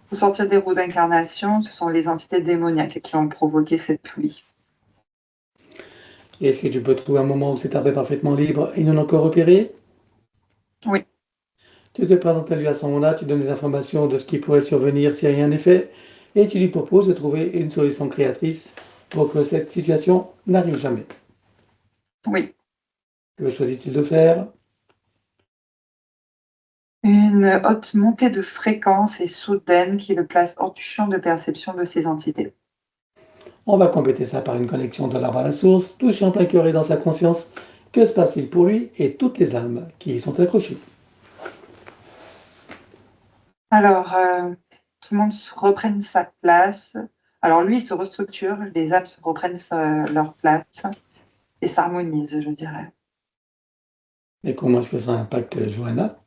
C: Pour sortir des roues d'incarnation, ce sont les entités démoniaques qui ont provoqué cette pluie.
A: Est-ce que tu peux trouver un moment où cet arbre est parfaitement libre et non encore repéré?
C: Oui,
A: Tu te présentes à lui à ce moment-là, tu donnes des informations de ce qui pourrait survenir si rien n'est fait, et tu lui proposes de trouver une solution créatrice pour que cette situation n'arrive jamais.
C: oui.
A: Que choisit-il de faire?
C: Une haute montée de fréquence et soudaine qui le place hors du champ de perception de ces entités.
A: On va compléter ça par une connexion de l'arbre à la source, touché en plein cœur et dans sa conscience. Que se passe-t-il pour lui et toutes les âmes qui y sont accrochées?
C: Alors, tout le monde se reprenne sa place. Alors, lui, il se restructure, les âmes se reprennent leur place et s'harmonisent, je dirais.
A: Et comment est-ce que ça impacte Johanna?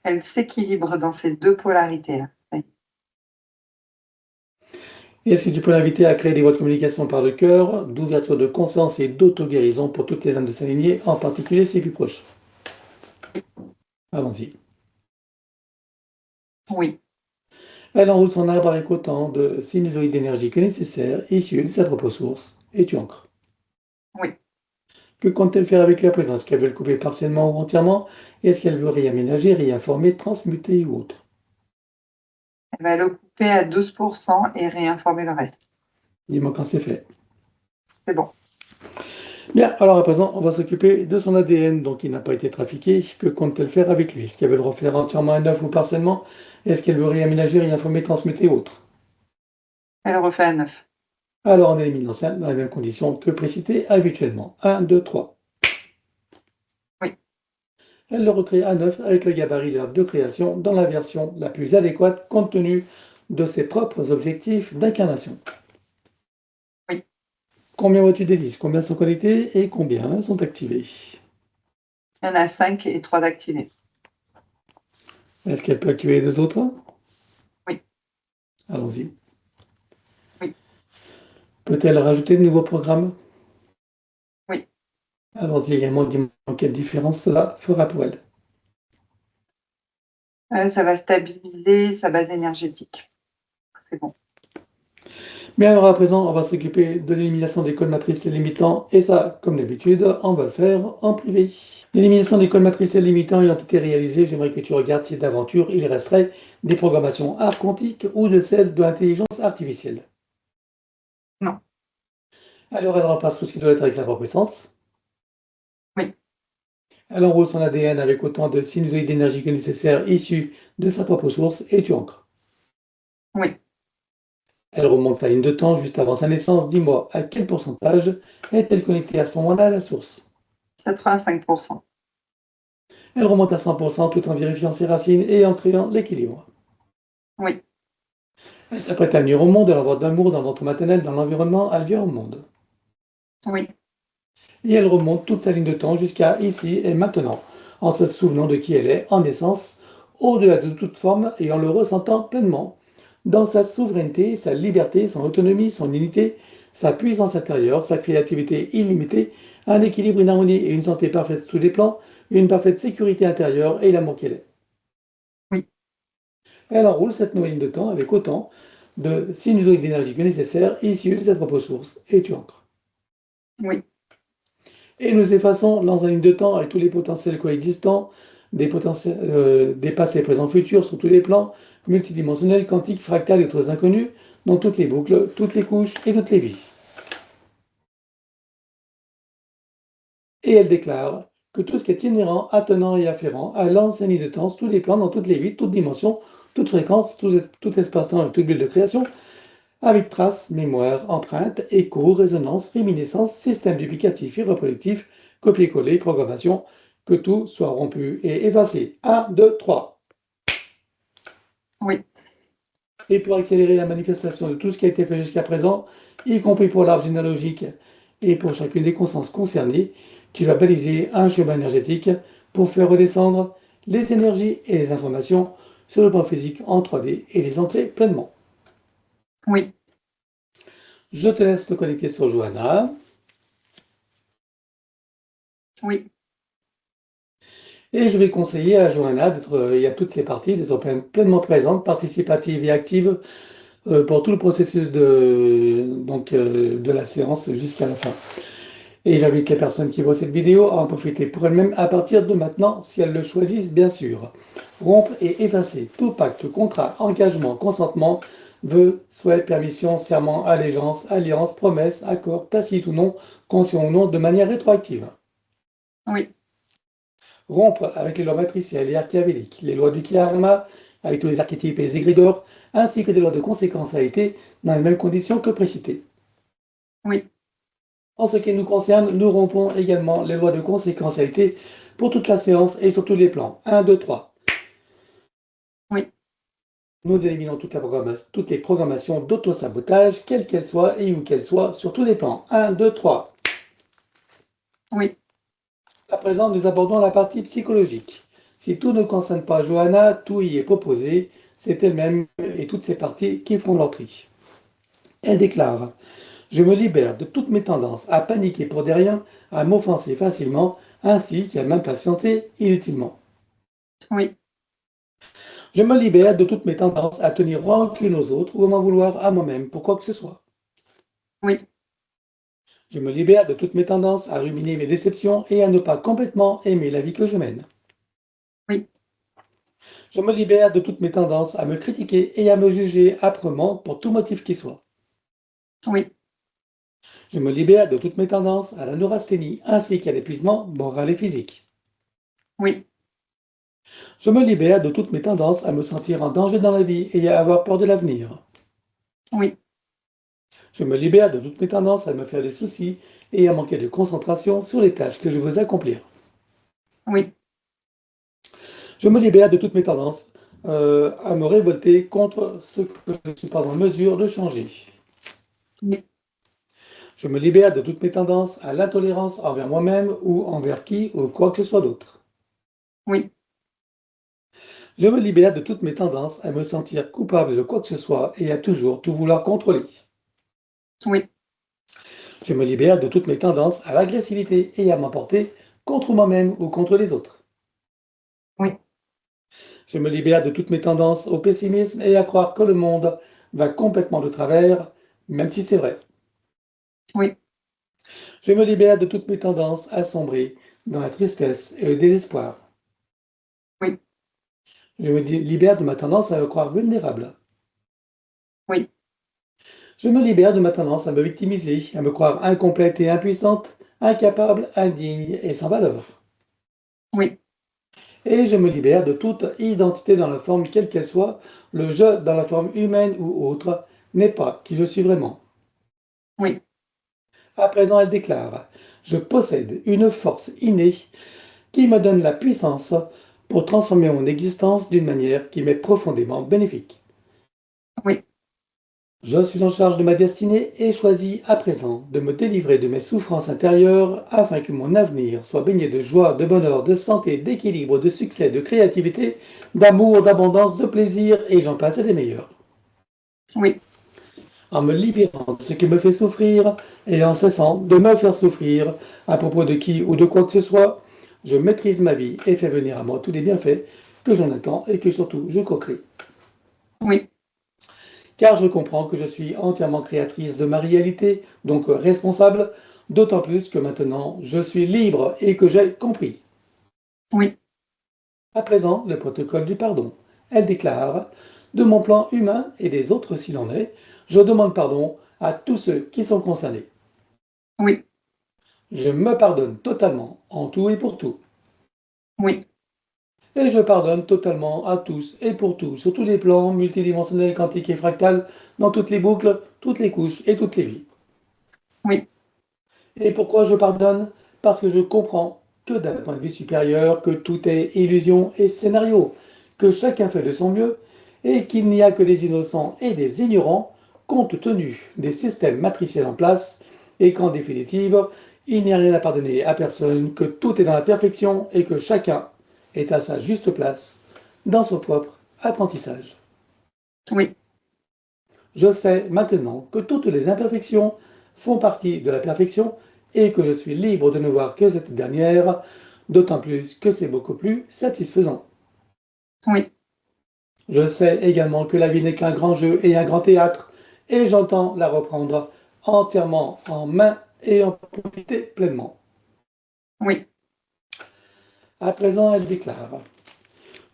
C: Elle s'équilibre dans ces deux polarités-là. Oui.
A: Est-ce que tu peux l'inviter à créer des voies de communication par le cœur, d'ouverture de conscience et d'auto-guérison pour toutes les âmes de sa lignée, en particulier ses plus proches? Allons-y.
C: Oui.
A: Elle enroule son arbre avec autant de sinusoïdes d'énergie que nécessaire, issus de sa propre source, et tu ancres.
C: Oui.
A: Que compte-t-elle faire avec la présence? Est-ce qu'elle veut le couper partiellement ou entièrement? Est-ce qu'elle veut réaménager, réinformer, transmuter ou autre?
C: Elle va le couper à 12% et réinformer le reste.
A: Dis-moi quand c'est fait.
C: C'est bon.
A: Bien, alors à présent, on va s'occuper de son ADN, donc il n'a pas été trafiqué. Que compte-t-elle faire avec lui? Est-ce qu'elle veut le refaire entièrement à neuf ou partiellement? Est-ce qu'elle veut réaménager, réinformer, transmuter ou autre?
C: Elle refait à 9.
A: Alors on élimine l'ancien dans les mêmes conditions que précité habituellement. 1, 2, 3.
C: Oui.
A: Elle le recrée à neuf avec le gabarit de l'arbre de création dans la version la plus adéquate compte tenu de ses propres objectifs d'incarnation.
C: Oui.
A: Combien vois-tu des listes? Combien sont connectés et combien sont activés?
C: Il y en a 5 et 3 d'activés.
A: Est-ce qu'elle peut activer les deux autres?
C: Oui.
A: Allons-y.
C: Oui.
A: Peut-elle rajouter de nouveaux programmes?
C: Oui.
A: Allons-y également, dis-moi quelle différence cela fera pour elle.
C: Ça va stabiliser sa base énergétique. C'est bon.
A: Bien alors à présent, on va s'occuper de l'élimination des codes matrices et limitants, et ça, comme d'habitude, on va le faire en privé. L'élimination des codes matrices et limitants ayant été réalisée, j'aimerais que tu regardes si d'aventure il resterait des programmations art quantique ou de celles de l'intelligence artificielle.
C: Non.
A: Alors elle repasse sous silhouette avec sa propre essence.
C: Oui.
A: Elle enroule son ADN avec autant de sinusoïdes d'énergie que nécessaire issus de sa propre source et tu ancres.
C: Oui.
A: Elle remonte sa ligne de temps juste avant sa naissance. Dis-moi, à quel pourcentage est-elle connectée à ce moment-là à la source?
C: 85%.
A: Elle remonte à 100% tout en vérifiant ses racines et en créant l'équilibre.
C: Oui.
A: Elle s'apprête à venir au monde, elle envoie d'amour dans le ventre maternel, dans l'environnement, elle vient au monde.
C: Oui.
A: Et elle remonte toute sa ligne de temps jusqu'à ici et maintenant, en se souvenant de qui elle est, en essence, au-delà de toute forme et en le ressentant pleinement, dans sa souveraineté, sa liberté, son autonomie, son unité, sa puissance intérieure, sa créativité illimitée, un équilibre, une harmonie et une santé parfaite sous tous les plans, une parfaite sécurité intérieure et l'amour qu'elle est.
C: Oui.
A: Elle enroule cette nouvelle ligne de temps avec autant de sinusoïdes d'énergie que nécessaire, issus de sa propre source, et tu ancres.
C: Oui.
A: Et nous effaçons dans une ligne de temps avec tous les potentiels coexistants, des passés, présents, futurs sur tous les plans, multidimensionnels, quantiques, fractales et autres inconnus, dans toutes les boucles, toutes les couches et toutes les vies. Et elle déclare que tout ce qui est inhérent, attenant et afférent à l'ancienne ligne de temps, tous les plans, dans toutes les vies, toutes dimensions, toutes fréquences, tout espace-temps et toute bulle de création, avec traces, mémoire, empreinte, écho, résonance, réminiscence, système duplicatif et reproductif, copier-coller, programmation, que tout soit rompu et effacé. 1, 2, 3.
C: Oui.
A: Et pour accélérer la manifestation de tout ce qui a été fait jusqu'à présent, y compris pour l'arbre généalogique et pour chacune des consciences concernées, tu vas baliser un chemin énergétique pour faire redescendre les énergies et les informations sur le plan physique en 3D et les ancrer pleinement.
C: Oui.
A: Je te laisse te connecter sur Johanna.
C: Oui.
A: Et je vais conseiller à Johanna d'être, il y a toutes ces parties, d'être pleinement présente, participative et active pour tout le processus de la séance jusqu'à la fin. Et j'invite les personnes qui voient cette vidéo à en profiter pour elles-mêmes à partir de maintenant, si elles le choisissent, bien sûr. Rompre et effacer tout pacte, contrat, engagement, consentement, vœux, souhaits, permission, serment, allégeance, alliance, promesse, accord, tacite ou non, conscient ou non, de manière rétroactive.
C: Oui.
A: Rompre avec les lois matricielles et archéavéliques, les lois du karma, avec tous les archétypes et les égrégores, ainsi que des lois de conséquentialité dans les mêmes conditions que précitées.
C: Oui.
A: En ce qui nous concerne, nous rompons également les lois de conséquentialité pour toute la séance et sur tous les plans. 1, 2, 3.
C: Oui.
A: Nous éliminons toutes les programmations d'auto-sabotage, quelles qu'elles soient et où qu'elles soient, sur tous les plans. 1, 2, 3.
C: Oui.
A: À présent, nous abordons la partie psychologique. Si tout ne concerne pas Johanna, tout y est proposé, c'est elle-même et toutes ses parties qui font leur tri. Elle déclare: je me libère de toutes mes tendances à paniquer pour des riens, à m'offenser facilement, ainsi qu'à m'impatienter inutilement.
C: Oui.
A: Je me libère de toutes mes tendances à tenir rancune aux autres ou à m'en vouloir à moi-même pour quoi que ce soit.
C: Oui,
A: Je me libère de toutes mes tendances à ruminer mes déceptions et à ne pas complètement aimer la vie que je mène.
C: oui,
A: Je me libère de toutes mes tendances à me critiquer et à me juger âprement pour tout motif qui soit.
C: oui,
A: Je me libère de toutes mes tendances à la neurasthénie ainsi qu'à l'épuisement moral et physique.
C: oui,
A: Je me libère de toutes mes tendances à me sentir en danger dans la vie et à avoir peur de l'avenir.
C: oui,
A: Je me libère de toutes mes tendances à me faire des soucis et à manquer de concentration sur les tâches que je veux accomplir.
C: oui,
A: Je me libère de toutes mes tendances à me révolter contre ce que je ne suis pas en mesure de changer.
C: oui,
A: Je me libère de toutes mes tendances à l'intolérance envers moi-même ou envers qui ou quoi que ce soit d'autre.
C: oui,
A: Je me libère de toutes mes tendances à me sentir coupable de quoi que ce soit et à toujours tout vouloir contrôler.
C: oui,
A: Je me libère de toutes mes tendances à l'agressivité et à m'emporter contre moi-même ou contre les autres.
C: oui,
A: Je me libère de toutes mes tendances au pessimisme et à croire que le monde va complètement de travers, même si c'est vrai.
C: oui,
A: Je me libère de toutes mes tendances à sombrer dans la tristesse et le désespoir.
C: oui,
A: Je me libère de ma tendance à me croire vulnérable.
C: oui,
A: Je me libère de ma tendance à me victimiser, à me croire incomplète et impuissante, incapable, indigne et sans valeur.
C: oui,
A: Et je me libère de toute identité dans la forme quelle qu'elle soit. Le je dans la forme humaine ou autre n'est pas qui je suis vraiment.
C: oui,
A: À présent, elle déclare: je possède une force innée qui me donne la puissance pour transformer mon existence d'une manière qui m'est profondément bénéfique.
C: oui,
A: Je suis en charge de ma destinée et choisis à présent de me délivrer de mes souffrances intérieures afin que mon avenir soit baigné de joie, de bonheur, de santé, d'équilibre, de succès, de créativité, d'amour, d'abondance, de plaisir et j'en passe et des meilleurs.
C: oui,
A: En me libérant de ce qui me fait souffrir et en cessant de me faire souffrir à propos de qui ou de quoi que ce soit, je maîtrise ma vie et fais venir à moi tous les bienfaits que j'en attends et que surtout je co-crée.
C: oui,
A: Car je comprends que je suis entièrement créatrice de ma réalité, donc responsable, d'autant plus que maintenant je suis libre et que j'ai compris.
C: oui,
A: À présent, le protocole du pardon. Elle déclare: de mon plan humain et des autres s'il en est, je demande pardon à tous ceux qui sont concernés.
C: oui,
A: Je me pardonne totalement, en tout et pour tout.
C: oui,
A: Et je pardonne totalement à tous et pour tout, sur tous les plans multidimensionnels, quantiques et fractals, dans toutes les boucles, toutes les couches et toutes les vies.
C: oui,
A: Et pourquoi je pardonne? Parce que je comprends que d'un point de vue supérieur, que tout est illusion et scénario, que chacun fait de son mieux, et qu'il n'y a que des innocents et des ignorants, compte tenu des systèmes matriciels en place, et qu'en définitive, il n'y a rien à pardonner à personne, que tout est dans la perfection et que chacun est à sa juste place dans son propre apprentissage.
C: oui,
A: Je sais maintenant que toutes les imperfections font partie de la perfection et que je suis libre de ne voir que cette dernière, d'autant plus que c'est beaucoup plus satisfaisant.
C: oui,
A: Je sais également que la vie n'est qu'un grand jeu et un grand théâtre, et j'entends la reprendre entièrement en main et en profiter pleinement.
C: oui,
A: À présent, elle déclare: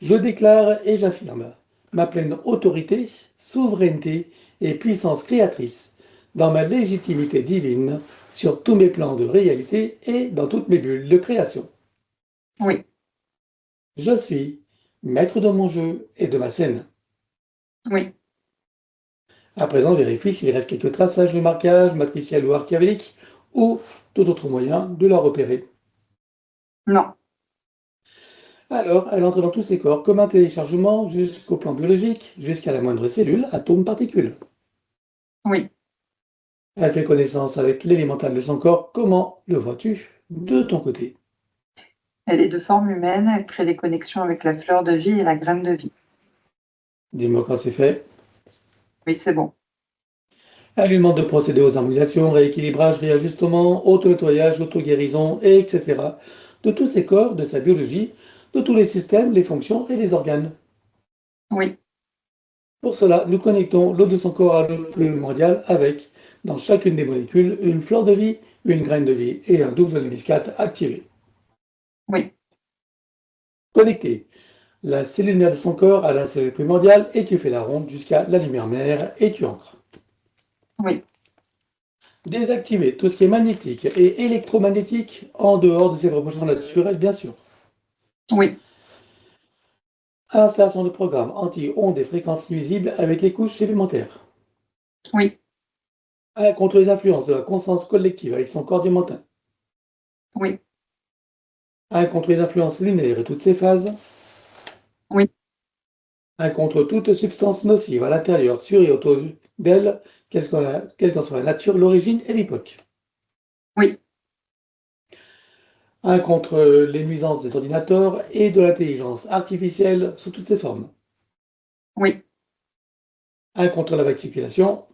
A: je déclare et j'affirme ma pleine autorité, souveraineté et puissance créatrice dans ma légitimité divine sur tous mes plans de réalité et dans toutes mes bulles de création.
C: oui,
A: Je suis maître de mon jeu et de ma scène.
C: oui,
A: À présent, vérifie s'il reste quelques traçages de marquage, matriciel ou archiavélique, ou tout autre moyen de la repérer.
C: non,
A: Alors, elle entre dans tous ses corps comme un téléchargement jusqu'au plan biologique, jusqu'à la moindre cellule, atome, particule.
C: oui.
A: Elle fait connaissance avec l'élémental de son corps. Comment le vois-tu de ton côté?
C: Elle est de forme humaine, elle crée des connexions avec la fleur de vie et la graine de vie.
A: Dis-moi quand c'est fait.
C: Oui, c'est bon.
A: Elle lui demande de procéder aux harmonisations, rééquilibrage, réajustement, auto-nettoyage, auto-guérison, etc. de tous ses corps, de sa biologie, de tous les systèmes, les fonctions et les organes.
C: Oui,
A: Pour cela, nous connectons l'eau de son corps à l'eau primordiale avec, dans chacune des molécules, une fleur de vie, une graine de vie et un double hémiscate activé.
C: oui,
A: Connecté la cellule mère de son corps à la cellule primordiale et tu fais la ronde jusqu'à la lumière mère et tu ancres.
C: oui,
A: Désactiver tout ce qui est magnétique et électromagnétique en dehors de ses proportions naturelles, bien sûr.
C: oui,
A: Installation de programmes anti-ondes et fréquences nuisibles avec les couches supplémentaires.
C: oui,
A: Contre les influences de la conscience collective avec son corps diamantin.
C: oui,
A: Contre les influences lunaires et toutes ses phases.
C: oui,
A: Contre toute substance nocive à l'intérieur, sur et autour d'elle, quelle qu'en soit la nature, l'origine et l'époque.
C: oui,
A: Contre les nuisances des ordinateurs et de l'intelligence artificielle sous toutes ses formes.
C: oui,
A: Contre la vaccination,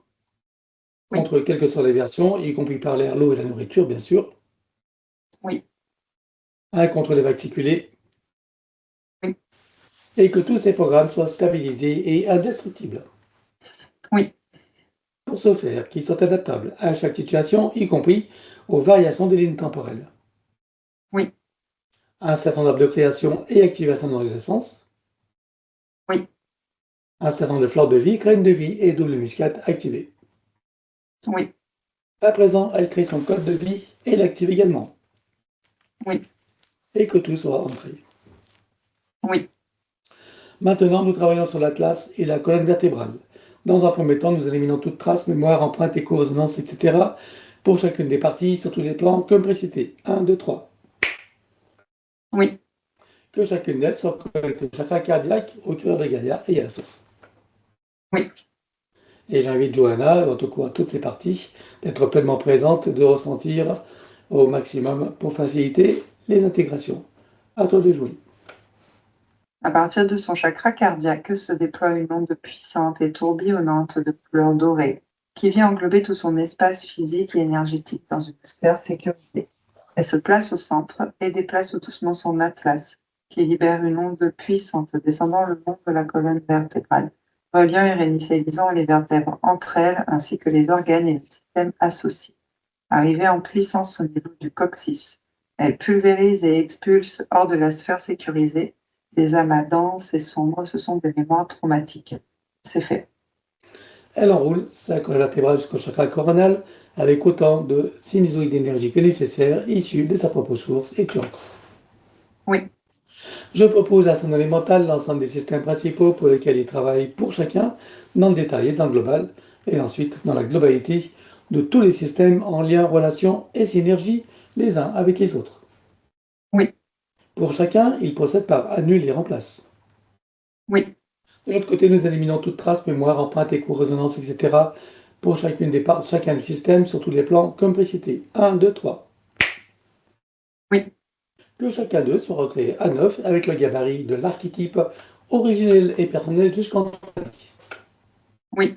C: oui,
A: contre quelles que soient les versions, y compris par l'air, l'eau et la nourriture, bien sûr.
C: oui,
A: Contre les vacciculés.
C: oui,
A: Et que tous ces programmes soient stabilisés et indestructibles.
C: oui,
A: Pour ce faire, qu'ils soient adaptables à chaque situation, y compris aux variations des lignes temporelles.
C: oui,
A: Installation d'arbre de création et activation dans les deux sens.
C: oui,
A: Installation de fleur de vie, graine de vie et double muscade activée.
C: oui,
A: À présent, elle crée son code de vie et l'active également.
C: oui,
A: Et que tout soit ancré.
C: oui,
A: Maintenant, nous travaillons sur l'atlas et la colonne vertébrale. Dans un premier temps, nous éliminons toute trace, mémoire, empreinte, écho-résonance, etc. pour chacune des parties, sur tous les plans, comme précité. 1, 2, 3.
C: oui,
A: Que chacune d'elles soit connectée au chakra cardiaque, au cœur de Gaïa et à la source.
C: oui.
A: Et j'invite Johanna, en tout cas à toutes ces parties, d'être pleinement présente, de ressentir au maximum pour faciliter les intégrations. À toi de jouer.
C: À partir de son chakra cardiaque se déploie une onde puissante et tourbillonnante de couleur dorée qui vient englober tout son espace physique et énergétique dans une sphère sécurisée. Elle se place au centre et déplace tout doucement son atlas qui libère une onde puissante descendant le long de la colonne vertébrale, reliant et réinitialisant les vertèbres entre elles ainsi que les organes et les systèmes associés. Arrivée en puissance au niveau du coccyx, elle pulvérise et expulse hors de la sphère sécurisée des amas denses et sombres, ce sont des mémoires traumatiques. C'est fait.
A: Elle enroule sa colonne vertébrale jusqu'au chakra coronal avec autant de sinusoïdes d'énergie que nécessaire issus de sa propre source et tu ancres.
C: Oui,
A: Je propose à son élémental l'ensemble des systèmes principaux pour lesquels il travaille pour chacun, dans le détail et dans le global, et ensuite dans la globalité de tous les systèmes en lien, relation et synergie les uns avec les autres.
C: oui,
A: Pour chacun, il procède par annule et remplace.
C: oui,
A: De l'autre côté, nous éliminons toute trace, mémoire, empreinte, écho, résonance, etc. pour chacune des parts, chacun des systèmes sur tous les plans, comme précité. 1, 2, 3.
C: oui,
A: Que chacun d'eux soit recréé à neuf avec le gabarit de l'archétype originel et personnel jusqu'en
C: oui,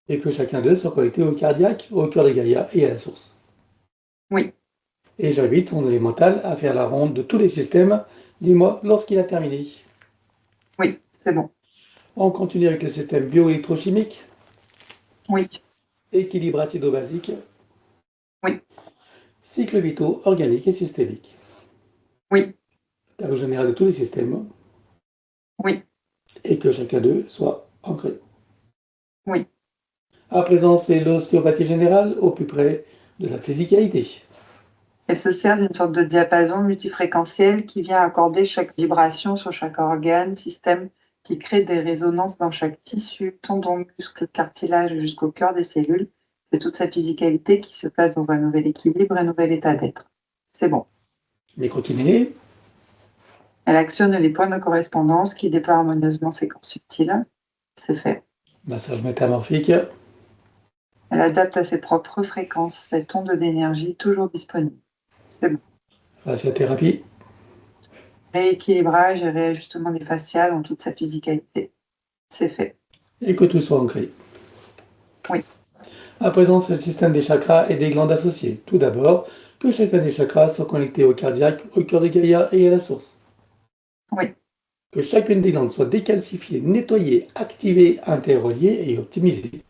A: et que chacun d'eux soit connecté au cardiaque, au cœur de Gaïa et à la source.
C: oui,
A: Et j'invite son élémental à faire la ronde de tous les systèmes. Dis-moi lorsqu'il a terminé.
C: oui, c'est bon.
A: On continue avec le système bioélectrochimique,
C: Oui,
A: équilibre acido-basique,
C: oui,
A: cycle vitaux organique et systémique.
C: oui,
A: Tableau général de tous les systèmes
C: oui,
A: et que chacun d'eux soit ancré.
C: oui.
A: À présent, c'est l'ostéopathie générale au plus près de la physicalité.
C: Elle se sert d'une sorte de diapason multifréquentiel qui vient accorder chaque vibration sur chaque organe, système, qui crée des résonances dans chaque tissu, tendon, muscle, cartilage jusqu'au cœur des cellules. C'est toute sa physicalité qui se place dans un nouvel équilibre et un nouvel état d'être. C'est bon.
A: Mais continuez.
C: Elle actionne les points de correspondance qui déploient harmonieusement ses corps subtils. C'est fait.
A: Massage métamorphique.
C: Elle adapte à ses propres fréquences cette onde d'énergie toujours disponible. C'est bon.
A: Fasciathérapie.
C: Rééquilibrage et réajustement des fascias dans toute sa physicalité. C'est fait.
A: Et que tout soit ancré.
C: Oui.
A: À présent, c'est le système des chakras et des glandes associées. Tout d'abord, que chacun des chakras soit connecté au cardiaque, au cœur de Gaïa et à la source.
C: Oui,
A: Que chacune des glandes soit décalcifiée, nettoyée, activée, interreliée et optimisée.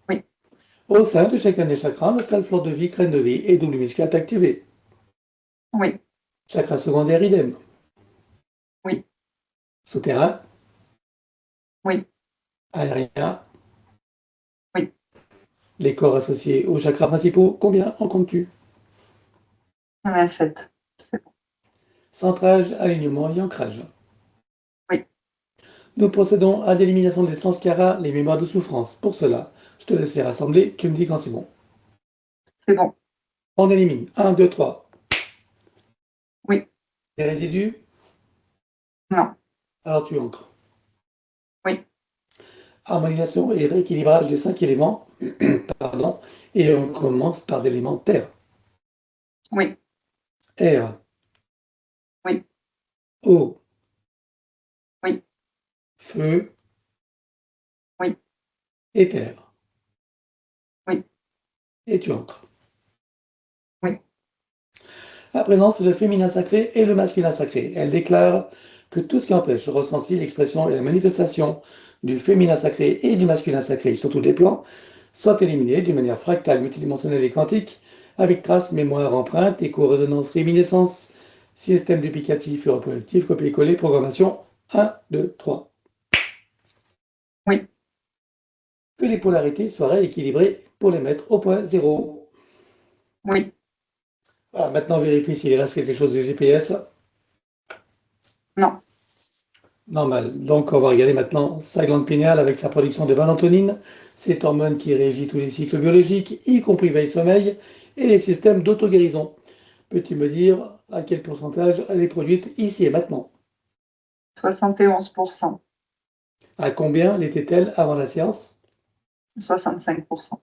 C: Oui.
A: Au sein de chacun des chakras, notre fleur de vie, crâne de vie et double musculaire est activée.
C: Oui.
A: Chakra secondaire, idem.
C: Oui.
A: Souterrain.
C: Oui.
A: Aérien.
C: Oui.
A: Les corps associés aux chakras principaux, combien en comptes-tu?
C: On a 7. C'est bon.
A: Centrage, alignement et ancrage.
C: Oui.
A: Nous procédons à l'élimination des sanskaras, les mémoires de souffrance. Pour cela, je te laisse les rassembler, tu me dis quand c'est bon.
C: C'est bon.
A: On élimine. 1, 2, 3.
C: Oui.
A: Les résidus?
C: Non.
A: Alors tu ancres.
C: Oui.
A: Harmonisation et rééquilibrage des 5 éléments. Pardon. Et on commence par l'élément terre.
C: Oui.
A: Air.
C: Oui.
A: Eau.
C: Oui.
A: Feu.
C: Oui.
A: Éther.
C: Oui.
A: Et tu ancres.
C: Oui.
A: À présent, c'est le féminin sacré et le masculin sacré. Elle déclare que tout ce qui empêche le ressenti, l'expression et la manifestation du féminin sacré et du masculin sacré sur tous les plans soit éliminé d'une manière fractale, multidimensionnelle et quantique, avec traces, mémoire, empreinte, écho-résonance, réminiscence, système duplicatif et reproductif, copier-coller, programmation 1, 2, 3.
C: Oui.
A: Que les polarités soient rééquilibrées pour les mettre au point zéro.
C: Oui.
A: Voilà, maintenant vérifie s'il reste quelque chose du GPS.
C: Non.
A: Normal. Donc, on va regarder maintenant sa glande pinéale avec sa production de mélatonine, cette hormone qui régit tous les cycles biologiques, y compris veille-sommeil, et les systèmes d'auto-guérison. Peux-tu me dire à quel pourcentage elle est produite ici et maintenant?
C: 71%.
A: À combien l'était-elle avant la séance?
C: 65%.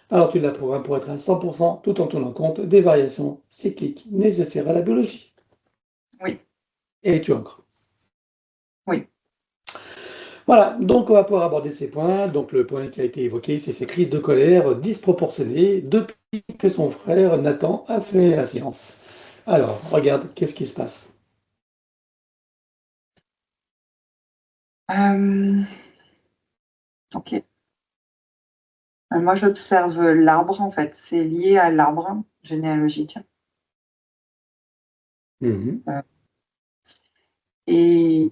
A: Alors, tu la programmes pour être à 100% tout en tenant compte des variations cycliques nécessaires à la biologie.
C: Oui.
A: Et tu ancres.
C: Oui.
A: Voilà, donc on va pouvoir aborder ces points. Donc le point qui a été évoqué, c'est ces crises de colère disproportionnées depuis que son frère Nathan a fait la séance. Alors, regarde, qu'est-ce qui se passe?
C: Ok. Moi, j'observe l'arbre, en fait. C'est lié à l'arbre généalogique.
A: Mhm.
C: Et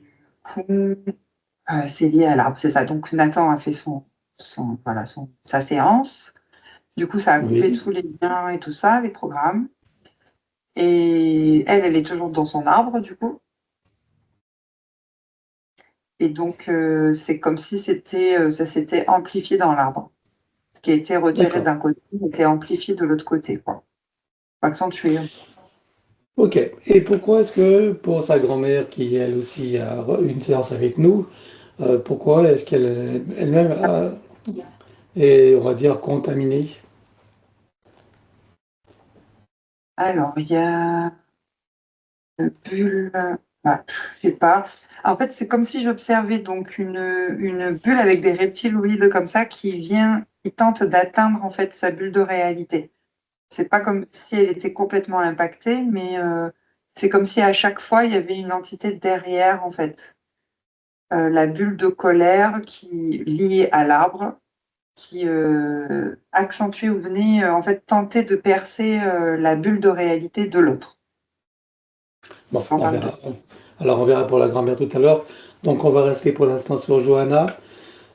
C: c'est lié à l'arbre, c'est ça. Donc, Nathan a fait sa séance. Du coup, ça a coupé
A: Oui,
C: tous les liens et tout ça, les programmes. Et elle est toujours dans son arbre, du coup. Et donc, c'est comme si ça s'était amplifié dans l'arbre. Ce qui a été retiré
A: d'accord.
C: d'un côté était amplifié de l'autre côté, quoi. Accentué.
A: Ok. Et pourquoi est-ce que pour sa grand-mère, qui elle aussi a une séance avec nous, pourquoi est-ce qu'elle elle-même est, on va dire, contaminée?
C: Alors, il y a bulle, je sais pas. En fait, c'est comme si j'observais donc une bulle avec des reptiloïdes comme ça qui tente d'atteindre en fait sa bulle de réalité. C'est pas comme si elle était complètement impactée, mais c'est comme si à chaque fois il y avait une entité derrière en fait. La bulle de colère qui liée à l'arbre, qui accentuait ou venait en fait tenter de percer la bulle de réalité de l'autre.
A: Bon,
C: On
A: on
C: parle de.
A: verra. Alors on verra pour la grand-mère tout à l'heure. Donc on va rester pour l'instant sur Johanna.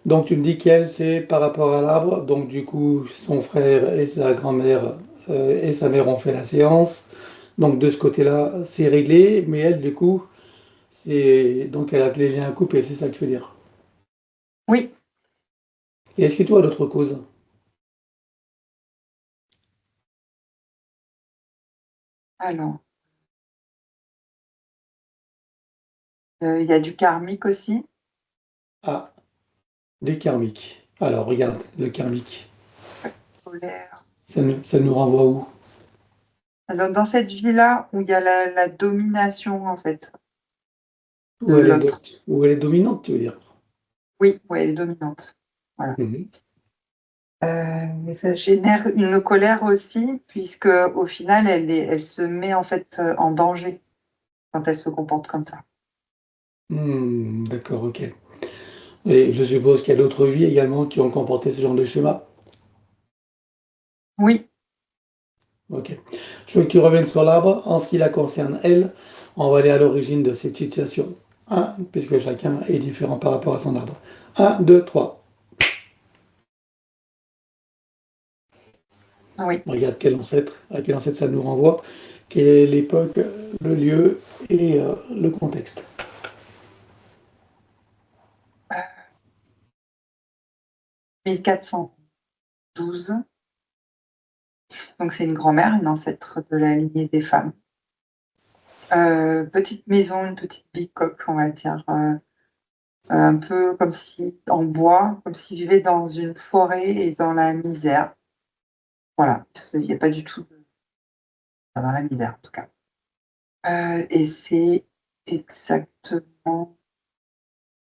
A: Donc tu me dis qu'elle, c'est par rapport à l'arbre. Donc du coup, son frère et sa grand-mère et sa mère ont fait la séance. Donc de ce côté-là, c'est réglé. Mais elle, du coup, c'est donc elle a les liens coupés, c'est ça que tu veux dire.
C: Oui,
A: Et est-ce que tu as d'autres causes?
C: alors, il y a du karmique aussi.
A: Ah, du karmique. Alors regarde, le karmique.
C: Colère.
A: Ça nous renvoie où?
C: Dans cette vie-là où il y a la domination en fait de
A: Où elle est,
C: l'autre.
A: où elle est dominante, tu veux dire.
C: Oui, ouais, elle est dominante. Voilà.
A: Mhm.
C: Mais ça génère une colère aussi, puisque au final, elle se met en fait en danger quand elle se comporte comme ça.
A: D'accord, ok. Et je suppose qu'il y a d'autres vies également qui ont comporté ce genre de schéma?
C: Oui,
A: Ok. Je veux que tu reviennes sur l'arbre. En ce qui la concerne, elle, on va aller à l'origine de cette situation. Un, puisque chacun est différent par rapport à son arbre. Un, 2, 3.
C: oui.
A: Regarde à quel ancêtre ça nous renvoie, quelle est l'époque, le lieu et le contexte.
C: 1412. Donc c'est une grand-mère, une ancêtre de la lignée des femmes. Petite maison, une petite bicoque, on va dire, un peu comme si en bois, comme s'ils vivaient dans une forêt et dans la misère. Voilà, il y a pas du tout de dans la misère, en tout cas. Et c'est exactement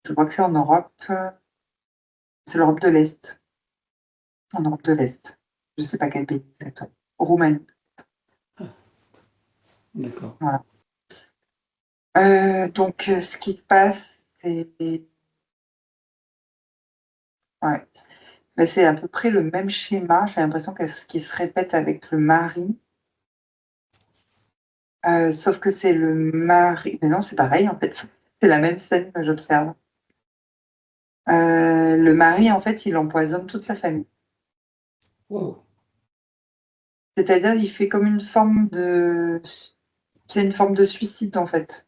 C: je crois que c'est en Europe, c'est l'Europe de l'Est, en Europe de l'Est. Je sais pas quel pays exactement. Roumanie,
A: D'accord.
C: voilà. Donc ce qui se passe, c'est ouais, bah, c'est à peu près le même schéma. J'ai l'impression que ce qui se répète avec le mari, sauf que c'est le mari mais non, c'est pareil en fait, c'est la même scène que j'observe. Le mari, en fait, il empoisonne toute la famille.
A: Wow.
C: C'est-à-dire, il fait comme une forme de c'est une forme de suicide, en fait,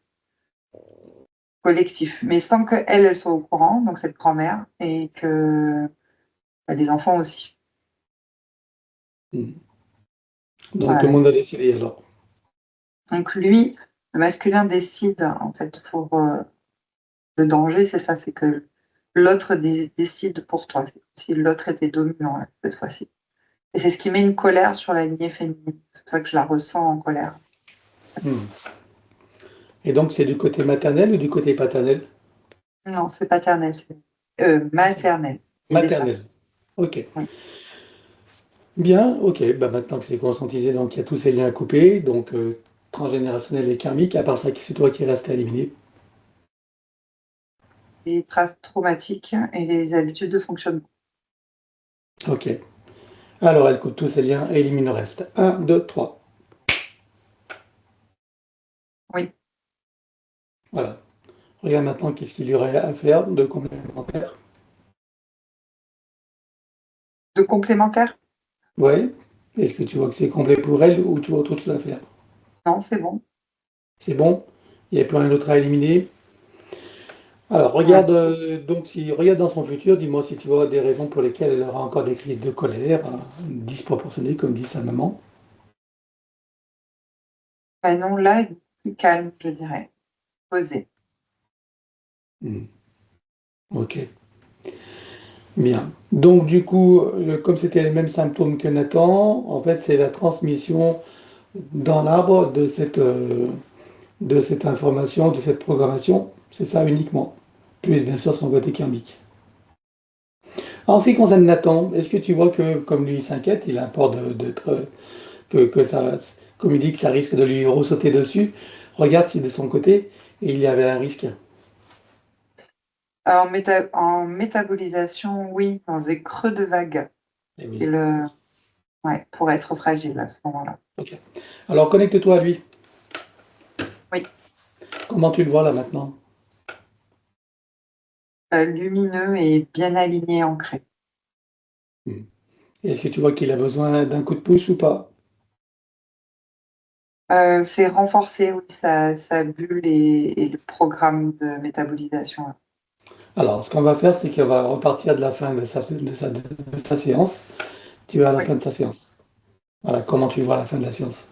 C: collectif, mais sans qu'elle, elle soit au courant, donc cette grand-mère et que, bah, les enfants aussi.
A: Hmm. Donc tout le
C: Voilà.
A: monde a décidé alors.
C: Donc lui, le masculin décide, en fait, pour, le danger, c'est ça, c'est que l'autre décide pour toi. C'est comme si l'autre était dominant, là, cette fois-ci. Et c'est ce qui met une colère sur la lignée féminine. C'est pour ça que je la ressens en colère.
A: Hmm. Et donc c'est du côté maternel ou du côté paternel?
C: Non, c'est paternel, c'est maternel. Et des femmes.
A: Maternel. Ok.
C: Oui.
A: Bien, ok. Bah maintenant que c'est conscientisé, donc il y a tous ces liens à couper, donc transgénérationnel et karmique, à part ça, c'est toi qui reste à éliminer.
C: Les traces traumatiques et les habitudes de fonctionnement.
A: Ok. Alors elle coupe tous ces liens et élimine le reste. Un, 2, 3.
C: Oui.
A: Voilà. Regarde maintenant qu'est-ce qu'il y aurait à faire de complémentaire.
C: De complémentaire?
A: Ouais. Est-ce que tu vois que c'est complet pour elle ou tu vois autre chose à faire?
C: Non, c'est bon.
A: C'est bon? Il n'y a plus rien d'autre à éliminer? Alors,
C: Ouais.
A: regarde, donc, si regarde dans son futur, dis-moi si tu vois des raisons pour lesquelles elle aura encore des crises de colère, disproportionnées, comme dit sa maman.
C: Bah non, là, elle est plus calme, je dirais. Posée.
A: Hmm. Ok, bien. Donc, du coup, comme c'était les mêmes symptômes que Nathan, en fait, c'est la transmission dans l'arbre de cette information, de cette programmation. C'est ça uniquement. Plus, bien sûr, son côté karmique. En ce qui concerne Nathan, est-ce que tu vois que, comme lui, il s'inquiète, il a peur d'être que ça, comme il dit que ça risque de lui ressauter dessus, regarde si de son côté, il y avait un risque.
C: En métabolisation, oui, dans des creux de vague.
A: Eh
C: Et
A: oui.
C: le ouais, pour être fragile à ce moment-là.
A: Ok. Alors connecte-toi à lui.
C: Oui.
A: Comment tu le vois là maintenant?
C: Lumineux et bien aligné, ancré.
A: Hmm. Est-ce que tu vois qu'il a besoin d'un coup de pouce ou pas?
C: C'est renforcer, oui, sa bulle et le programme de métabolisation, ouais.
A: Alors, ce qu'on va faire, c'est qu'on va repartir de la fin de sa séance. Tu vas à la
C: Oui.
A: fin de sa séance. Voilà, comment tu vois la fin de la séance?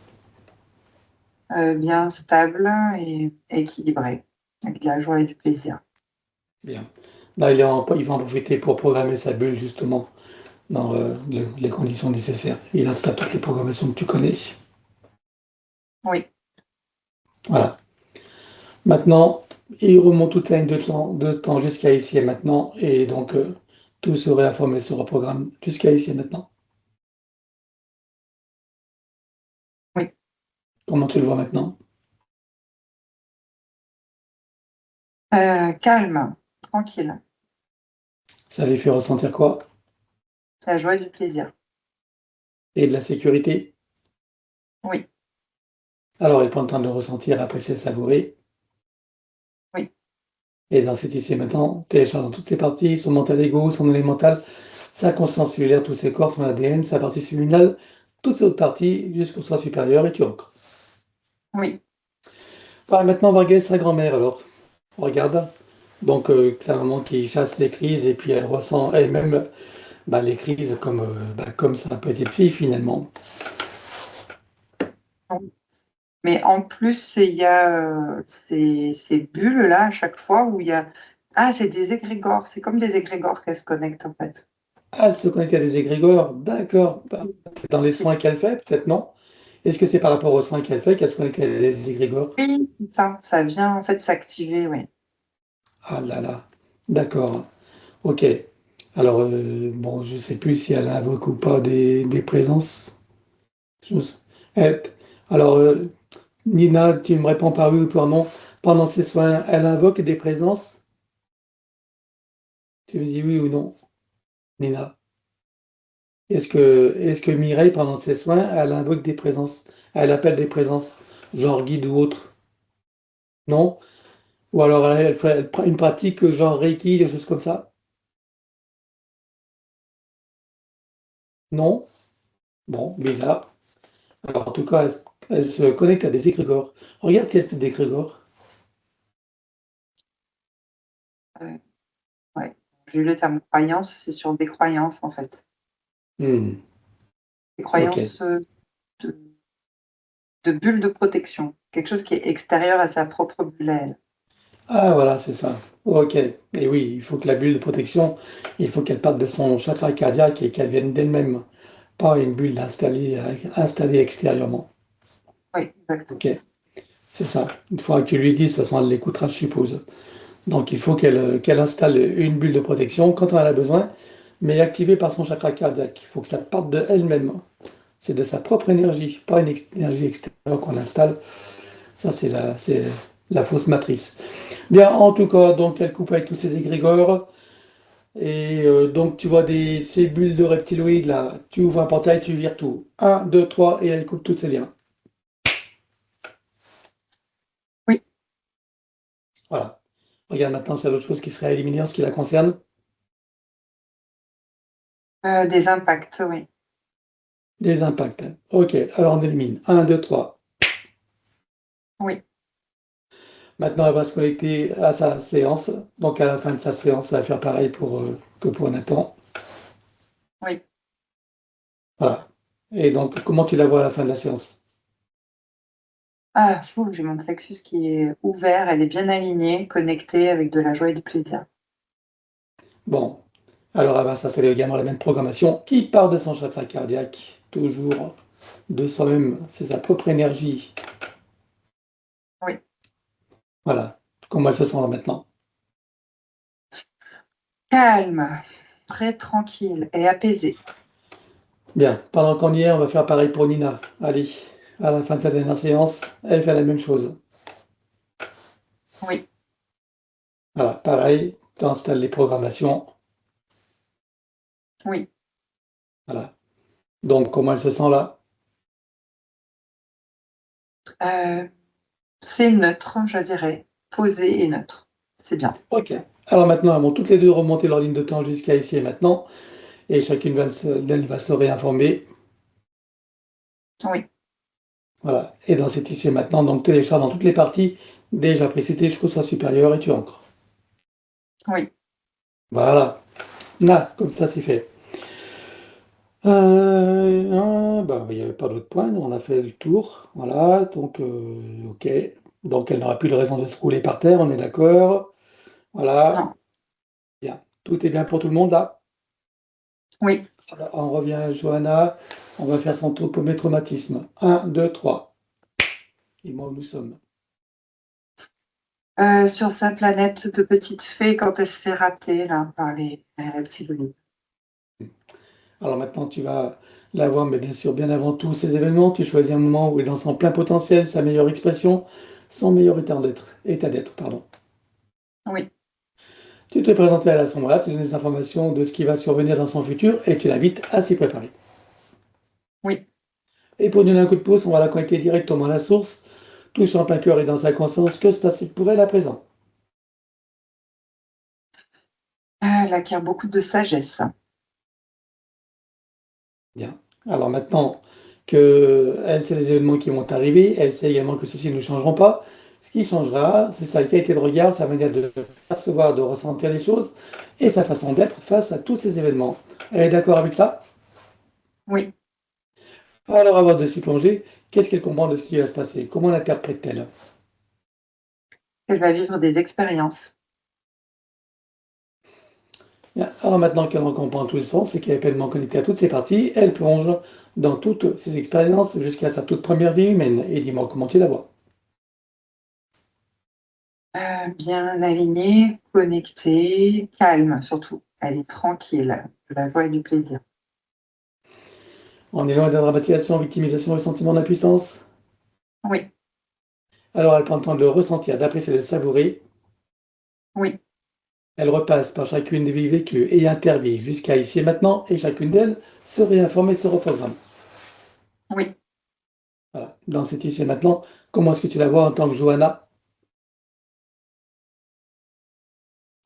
C: Bien stable et équilibré, avec de la joie et du plaisir.
A: Bien. Là, il va en profiter pour programmer sa bulle, justement, dans les conditions nécessaires. Il installe toutes les programmations que tu connais.
C: Oui,
A: Voilà. Maintenant, il remonte toute sa ligne de temps jusqu'à ici et maintenant, et donc tout se réinforme et se reprogramme jusqu'à ici et maintenant.
C: oui.
A: Comment tu le vois maintenant?
C: Calme, tranquille,
A: Ça lui fait ressentir quoi?
C: la joie et du plaisir.
A: Et de la sécurité?
C: Oui,
A: Alors, il prend le temps de le ressentir, apprécier, savourer.
C: oui,
A: Et dans cet ici et maintenant, télécharge dans toutes ses parties, son mental ego, son élémental, sa conscience cellulaire, tous ses corps, son ADN, sa partie subliminale, toutes ces autres parties, jusqu'au soi supérieur, et tu ancres.
C: oui.
A: Voilà, maintenant, on va regarder sa grand-mère, alors. On regarde. Donc, sa maman qui chasse les crises, et puis elle ressent elle-même les crises comme sa petite fille, finalement.
C: Mais en plus, il y a ces bulles-là à chaque fois où il y a. Ah, c'est des égrégores, c'est comme des égrégores qu'elles se connectent en fait.
A: Ah, elle se connecte à des égrégores, d'accord. C'est dans les soins qu'elle fait, peut-être, non? Est-ce que c'est par rapport aux soins qu'elle fait qu'elle se connecte à des égrégores?
C: Oui, c'est ça vient en fait s'activer, oui.
A: Ah là là, d'accord. Ok. Alors, bon, je sais plus si elle invoque ou pas des présences. Je- elle- alors, Nina, tu me réponds par oui ou par non. Pendant ces soins, elle invoque des présences? Tu me dis oui ou non, Nina? Est-ce que Mireille, pendant ses soins, elle invoque des présences? Elle appelle des présences, genre guide ou autre? Non? Ou alors elle fait une pratique genre Reiki, des choses comme ça? Non? Bon, bizarre. Alors, en tout cas, elle se connecte à des égrégores. Regarde quel type d'égrégore.
C: Ouais, ouais. J'ai eu le terme croyance, c'est sur des croyances en fait.
A: Hmm,
C: Des
A: ok.
C: croyances de, de bulles de protection. Quelque chose qui est extérieur à sa propre bulle à elle.
A: Ah, voilà, c'est ça. Ok. Et oui, il faut que la bulle de protection, il faut qu'elle parte de son chakra cardiaque et qu'elle vienne d'elle-même, pas une bulle installée extérieurement.
C: Oui, exactement.
A: Ok, c'est ça. Une fois que tu lui dis, de toute façon, elle l'écoutera, je suppose. Donc, il faut qu'elle installe une bulle de protection quand on en a besoin, mais activée par son chakra cardiaque. Il faut que ça parte de elle-même. C'est de sa propre énergie, pas une énergie extérieure qu'on installe. Ça, c'est la fausse matrice. Bien, en tout cas, donc elle coupe avec tous ces égrégores. Et donc, tu vois ces bulles de reptiloïdes là. Tu ouvres un portail, tu vires tout. Un, 2, 3, et elle coupe tous ces liens.
C: Oui,
A: Voilà. Regarde maintenant, c'est l'autre chose qui serait éliminée en ce qui la concerne.
C: des impacts, oui.
A: Des impacts. Ok, alors on élimine. Un, 2, 3.
C: Oui,
A: Maintenant, elle va se connecter à sa séance. Donc, à la fin de sa séance, elle va faire pareil que pour Nathan.
C: oui.
A: Voilà. Et donc, comment tu la vois à la fin de la séance?
C: Ah, fou, j'ai mon plexus qui est ouvert, elle est bien alignée, connectée avec de la joie et du plaisir.
A: Bon, alors elle va s'installer également la même programmation qui part de son chakra cardiaque, toujours de soi-même, c'est sa propre énergie.
C: Oui.
A: Voilà, comment elle se sent là maintenant.
C: Calme, très tranquille et apaisée.
A: Bien, pendant qu'on y est, on va faire pareil pour Nina. Allez, à la fin de sa dernière séance, elle fait la même chose.
C: Oui.
A: Voilà, pareil, tu installes les programmations.
C: Oui.
A: Voilà. Donc, comment elle se sent là?
C: Euh, c'est neutre, je dirais. Posé et neutre. C'est bien.
A: Ok. Alors maintenant, elles vont toutes les deux remonter leur ligne de temps jusqu'à ici et maintenant, et chacune d'elles va se réinformer.
C: Oui.
A: Voilà. Et dans cet ici et maintenant, donc télécharge dans toutes les parties, déjà précitées jusqu'au soi supérieur et tu ancres.
C: Oui.
A: Voilà. Là, comme ça, c'est fait. Il n'y avait pas d'autres points, on a fait le tour. Voilà, donc, ok. Donc, elle n'aura plus de raison de se rouler par terre, on est d'accord. Voilà,
C: Non.
A: bien. Tout est bien pour tout le monde là.
C: Oui.
A: Voilà, on revient à Johanna. On va faire son tour pour mes traumatismes. Un, 2, 3. Et moi, où nous sommes.
C: Sur sa planète de petite fée quand elle se fait rater là, par les reptiloïdes.
A: Alors maintenant, tu vas la voir, mais bien sûr, bien avant tous ces événements, tu choisis un moment où elle est dans son plein potentiel, sa meilleure expression, son meilleur état d'être, pardon.
C: Oui,
A: Tu te présentes à elle à ce moment-là, tu donnes des informations de ce qui va survenir dans son futur et tu l'invites à s'y préparer.
C: oui.
A: Et pour donner un coup de pouce, on va la connecter directement à la source, touche en plein cœur et dans sa conscience. Que se passe-t-il pour elle à présent?
C: Elle acquiert beaucoup de sagesse.
A: Bien. Alors maintenant qu'elle sait les événements qui vont arriver, elle sait également que ceux-ci ne changeront pas. Ce qui changera, c'est sa qualité de regard, sa manière de percevoir, de ressentir les choses et sa façon d'être face à tous ces événements. Elle est d'accord avec ça?
C: Oui,
A: Alors avant de s'y plonger, qu'est-ce qu'elle comprend de ce qui va se passer? Comment l'interprète-t-elle?
C: elle va vivre des expériences.
A: Bien. Alors maintenant qu'elle en comprend tout le sens et qu'elle est pleinement connectée à toutes ses parties, elle plonge dans toutes ses expériences jusqu'à sa toute première vie humaine. Et dis-moi comment tu la vois.
C: Bien alignée, connectée, calme surtout. Elle est tranquille, de la joie et du plaisir.
A: On est loin de la dramatisation, victimisation et sentiment d'impuissance.
C: Oui,
A: Alors elle prend le temps de le ressentir, d'apprécier, de le savourer.
C: oui,
A: Elle repasse par chacune des vies vécues et intervient jusqu'à ici et maintenant, et chacune d'elles se réinforme et se reprogramme.
C: oui.
A: Voilà. Dans cet ici et maintenant, comment est-ce que tu la vois en tant que Johanna?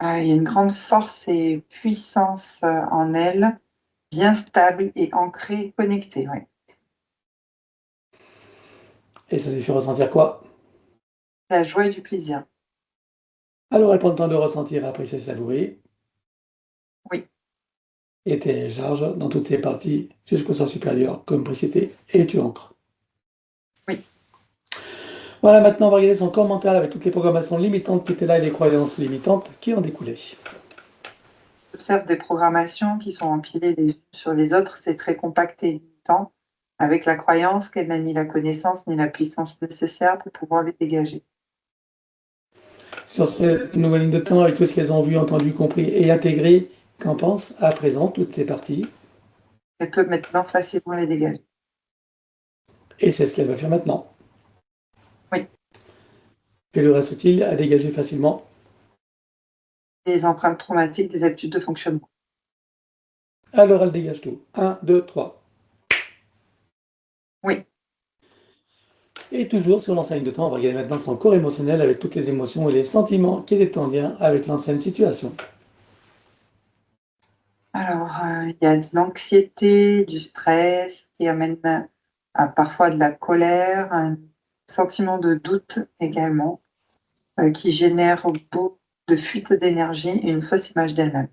C: Il y a une grande force et puissance, en elle, bien stable et ancrée, connectée, oui.
A: Et ça lui fait ressentir quoi?
C: La joie et du plaisir.
A: Alors elle prend le temps de ressentir, apprécier, savourer,
C: Oui,
A: et télécharge dans toutes ses parties jusqu'au sens supérieur, comme précité, et tu ancres.
C: oui.
A: Voilà, maintenant on va regarder son commentaire avec toutes les programmations limitantes qui étaient là et les croyances limitantes qui en découlaient.
C: J'observe des programmations qui sont empilées les unes sur les autres, c'est très compact et limitant, avec la croyance qu'elle n'a ni la connaissance ni la puissance nécessaire pour pouvoir les dégager.
A: Sur cette nouvelle ligne de temps, avec tout ce qu'elles ont vu, entendu, compris et intégré, qu'en pensent à présent toutes ces parties?
C: Elle peut maintenant facilement les dégager.
A: Et c'est ce qu'elle va faire maintenant.
C: Oui,
A: Que lui reste-t-il à dégager facilement?
C: des empreintes traumatiques, des habitudes de fonctionnement.
A: Alors elle dégage tout. Un, 2, 3.
C: Oui,
A: Et toujours sur l'ancienne ligne de temps, on va regarder maintenant son corps émotionnel avec toutes les émotions et les sentiments qui étaient en lien avec l'ancienne situation.
C: alors, il y a de l'anxiété, du stress qui amène à parfois de la colère, un sentiment de doute également, qui génère beaucoup de fuite d'énergie et une fausse image d'elle-même.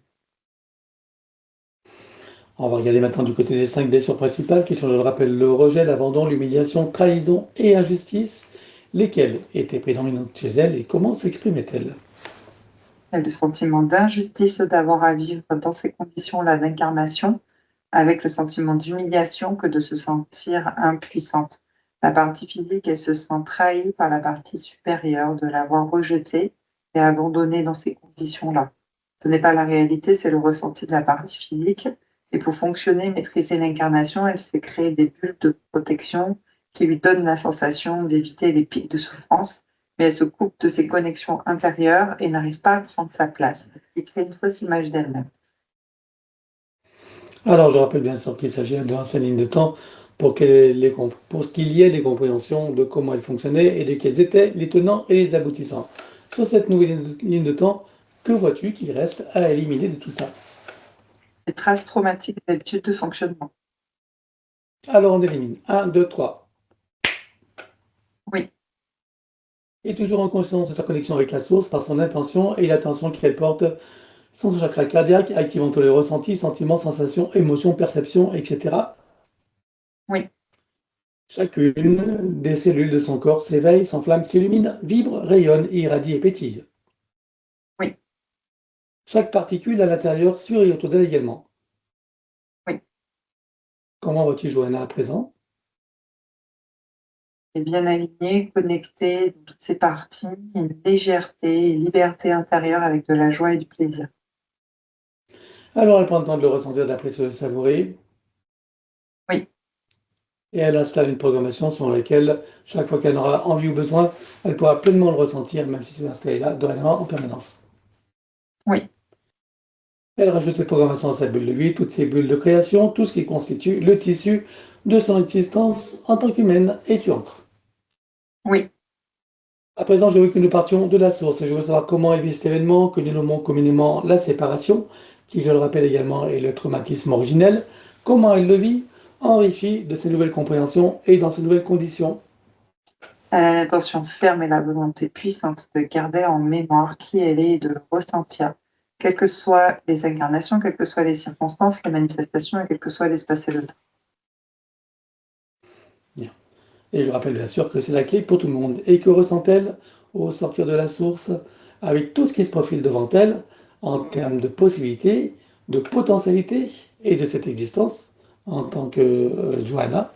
A: On va regarder maintenant du côté des 5 blessures principales qui sont, je le rappelle, le rejet, l'abandon, l'humiliation, trahison et injustice. Lesquelles étaient prédominantes chez elle et comment s'exprimaient-elles?
C: Il y a le sentiment d'injustice d'avoir à vivre dans ces conditions-là d'incarnation, avec le sentiment d'humiliation que de se sentir impuissante. La partie physique, elle se sent trahie par la partie supérieure, de l'avoir rejetée et abandonnée dans ces conditions-là. Ce n'est pas la réalité, c'est le ressenti de la partie physique. Et pour fonctionner, maîtriser l'incarnation, elle s'est créée des bulles de protection qui lui donnent la sensation d'éviter les pics de souffrance, mais elle se coupe de ses connexions intérieures et n'arrive pas à prendre sa place, ce qui crée une fausse image d'elle-même.
A: Alors, je rappelle bien sûr qu'il s'agit de l'ancienne ligne de temps pour qu'il y ait des compréhensions de comment elle fonctionnait et de quels étaient les tenants et les aboutissants. Sur cette nouvelle ligne de temps, que vois-tu qu'il reste à éliminer de tout ça?
C: Les traces traumatiques d'habitude de fonctionnement.
A: Alors on élimine. Un, 2, 3.
C: Oui,
A: Et toujours en conscience de sa connexion avec la source par son intention et l'attention qu'elle porte sur son chakra cardiaque, activant tous les ressentis, sentiments, sensations, émotions, perceptions, etc.
C: oui,
A: Chacune des cellules de son corps s'éveille, s'enflamme, s'illumine, vibre, rayonne, irradie et pétille.
C: oui,
A: Chaque particule à l'intérieur, sur et autour d'elle également.
C: oui.
A: Comment vois-tu Johanna à présent?
C: Et bien aligné, connecté, dans toutes ses parties, une légèreté, une liberté intérieure avec de la joie et du plaisir.
A: Alors elle prend le temps de le ressentir, d'apprécier, de le savourer,
C: Oui,
A: et elle installe une programmation sur laquelle, chaque fois qu'elle aura envie ou besoin, elle pourra pleinement le ressentir, même si c'est installé là, dorénavant, en permanence.
C: Oui,
A: Elle rajoute cette programmation à sa bulle de vie, toutes ces bulles de création, tout ce qui constitue le tissu de son existence en tant qu'humaine, et tu entres.
C: oui.
A: À présent, je veux que nous partions de la source et je veux savoir comment elle vit cet événement que nous nommons communément la séparation, qui, je le rappelle également, est le traumatisme originel. Comment elle le vit, enrichi de ces nouvelles compréhensions et dans ces nouvelles conditions.
C: Elle a l'intention ferme et la volonté puissante de garder en mémoire qui elle est et de le ressentir, quelles que soient les incarnations, quelles que soient les circonstances, les manifestations et quel que soit l'espace et le temps.
A: Bien. Et je rappelle bien sûr que c'est la clé pour tout le monde. Et que ressent-elle au sortir de la source avec tout ce qui se profile devant elle en termes de possibilités, de potentialités et de cette existence en tant que Johanna.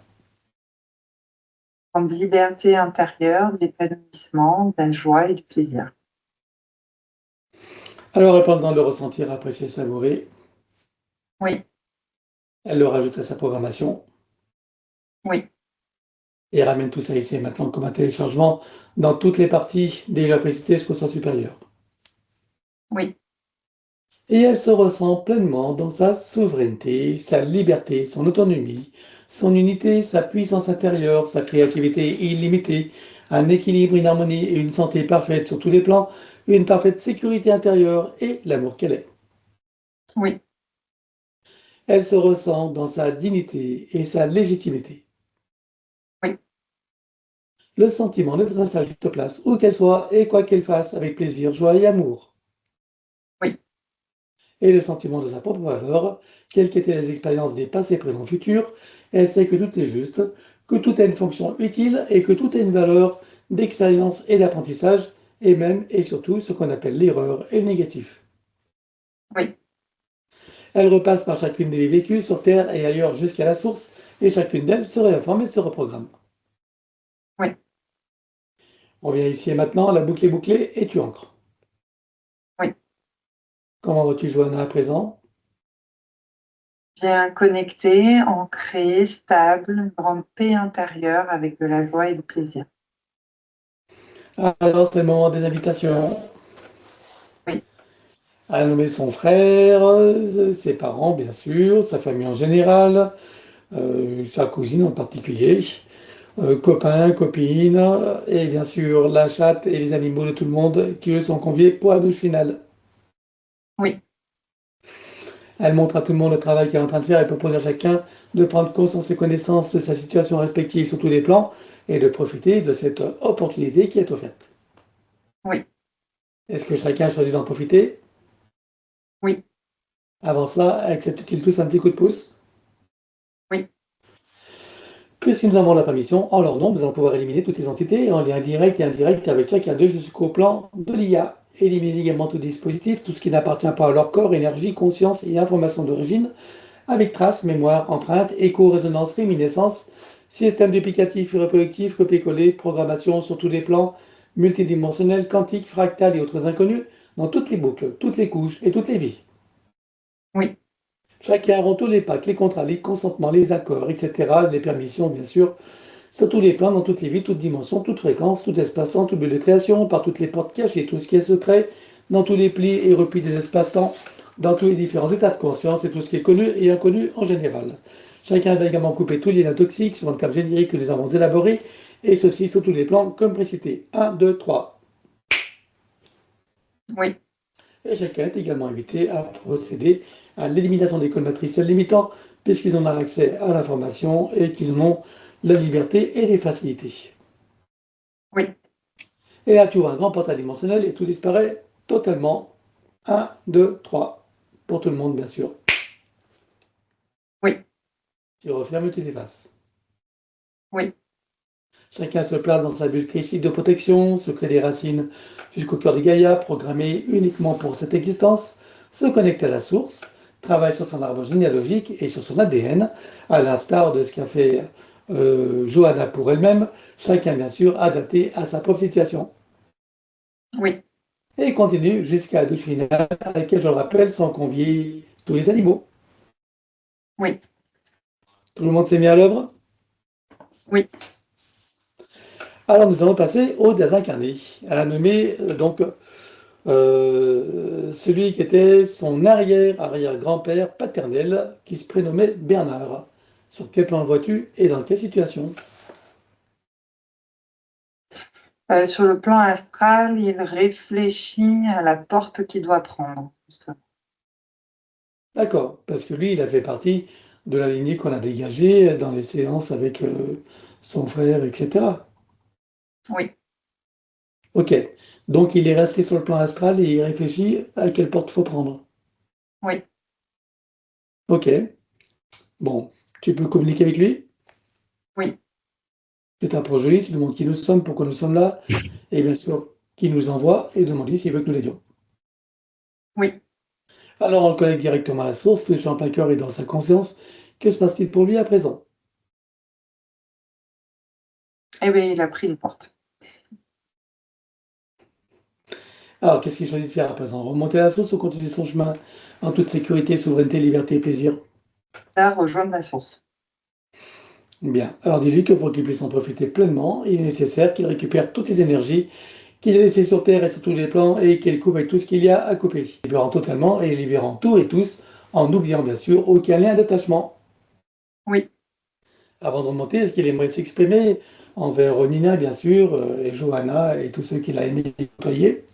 C: De liberté intérieure, d'épanouissement, de la joie et du plaisir.
A: Alors elle prend le temps de le ressentir, apprécier, savourer.
C: Oui,
A: Elle le rajoute à sa programmation
C: oui,
A: et ramène tout ça ici et maintenant comme un téléchargement dans toutes les parties déjà précitées jusqu'au sens supérieur.
C: oui,
A: Et elle se ressent pleinement dans sa souveraineté, sa liberté, son autonomie, son unité, sa puissance intérieure, sa créativité illimitée, un équilibre, une harmonie et une santé parfaite sur tous les plans, une parfaite sécurité intérieure et l'amour qu'elle est.
C: oui,
A: Elle se ressent dans sa dignité et sa légitimité.
C: oui,
A: Le sentiment d'être à sa juste place, où qu'elle soit et quoi qu'elle fasse, avec plaisir, joie et amour.
C: oui,
A: Et le sentiment de sa propre valeur, quelles qu'étaient les expériences des passés, présents, futurs, elle sait que tout est juste, que tout a une fonction utile et que tout a une valeur d'expérience et d'apprentissage, et même et surtout ce qu'on appelle l'erreur et le négatif.
C: oui,
A: Elle repasse par chacune des vies vécues sur Terre et ailleurs jusqu'à la source, et chacune d'elles se réinforme et se reprogramme.
C: oui.
A: On vient ici et maintenant, la boucle est bouclée et tu ancres.
C: Oui.
A: Comment vas-tu, Johanna, à présent?
C: Bien connecté, ancré, stable, une grande paix intérieure avec de la joie et du plaisir.
A: Alors, c'est le moment des invitations.
C: Oui,
A: À nommer son frère, ses parents, bien sûr, sa famille en général, sa cousine en particulier, copains, copines, et bien sûr la chatte et les animaux de tout le monde qui eux sont conviés pour la douche finale.
C: oui,
A: Elle montre à tout le monde le travail qu'elle est en train de faire et propose à chacun de prendre conscience et connaissance de sa situation respective sur tous les plans et de profiter de cette opportunité qui est offerte.
C: oui,
A: Est-ce que chacun choisit d'en profiter?
C: oui,
A: Avant cela, accepte-t-il tous un petit coup de pouce?
C: oui,
A: Puisque nous avons la permission, en leur nom, nous allons pouvoir éliminer toutes les entités en lien direct et indirect avec chacun d'eux jusqu'au plan de l'IA. Éliminer également tout dispositif, tout ce qui n'appartient pas à leur corps, énergie, conscience et information d'origine, avec traces, mémoire, empreinte, écho, résonance, réminiscence, système duplicatif et reproductif, copier-coller, programmation sur tous les plans, multidimensionnel, quantique, fractal et autres inconnus, dans toutes les boucles, toutes les couches et toutes les vies.
C: oui,
A: Chacun rend tous les pactes, les contrats, les consentements, les accords, etc., les permissions, bien sûr, sur tous les plans, dans toutes les vies, toutes dimensions, toutes fréquences, tout espace-temps, tout but de création, par toutes les portes cachées, tout ce qui est secret, dans tous les plis et replis des espaces-temps, dans tous les différents états de conscience et tout ce qui est connu et inconnu en général. Chacun va également couper tous les liens toxiques sur le cadre générique que nous avons élaboré, et ceci sur tous les plans, comme précité. 1, 2, 3.
C: oui,
A: Et chacun est également invité à procéder à l'élimination des codes matriciels limitants, puisqu'ils en ont accès à l'information et qu'ils en ont la liberté et les facilités.
C: oui,
A: Et là, tu ouvres un grand portail dimensionnel et tout disparaît totalement. 1, 2, 3. Pour tout le monde, bien sûr.
C: oui,
A: Tu refermes et tu t'effaces.
C: oui,
A: Chacun se place dans sa bulle critique de protection, se crée des racines jusqu'au cœur de Gaïa, programmé uniquement pour cette existence, se connecte à la source, travaille sur son arbre généalogique et sur son ADN, à l'instar de ce qu'a fait Johanna pour elle-même, chacun bien sûr adapté à sa propre situation.
C: oui,
A: Et continue jusqu'à la douche finale, à laquelle, je le rappelle, sont conviés tous les animaux.
C: oui,
A: Tout le monde s'est mis à l'œuvre?
C: oui,
A: Alors nous allons passer aux désincarnés. Elle a nommé donc celui qui était son arrière-arrière-grand-père paternel, qui se prénommait Bernard. Sur quel plan le vois-tu et dans quelle situation?
C: Sur le plan astral, il réfléchit à la porte qu'il doit prendre, justement.
A: D'accord, parce que lui, il a fait partie de la lignée qu'on a dégagée dans les séances avec son frère, etc.
C: Oui,
A: Ok, donc il est resté sur le plan astral et il réfléchit à quelle porte faut prendre.
C: oui,
A: Ok, bon, tu peux communiquer avec lui,
C: oui,
A: tu t'approches de lui, tu demandes qui nous sommes, pourquoi nous sommes là, et bien sûr, qui nous envoie, et demander s'il veut que nous l'aidions.
C: oui.
A: Alors on le connecte directement à la source, le champ plein cœur est dans sa conscience. Que se passe-t-il pour lui à présent?
C: Eh bien, il a pris une porte.
A: Alors, qu'est-ce qu'il choisit de faire à présent? Remonter à la source ou continuer son chemin en toute sécurité, souveraineté, liberté et plaisir?
C: Là, rejoindre la source.
A: Bien. Alors dis-lui que pour qu'il puisse en profiter pleinement, il est nécessaire qu'il récupère toutes les énergies qu'il a laissées sur Terre et sur tous les plans et qu'il coupe avec tout ce qu'il y a à couper, libérant totalement et libérant tout et tous, en n'oubliant bien sûr aucun lien d'attachement.
C: Oui.
A: Avant de remonter, est-ce qu'il aimerait s'exprimer envers Nina, bien sûr, et Johanna et tous ceux qu'il a aimé côtoyer?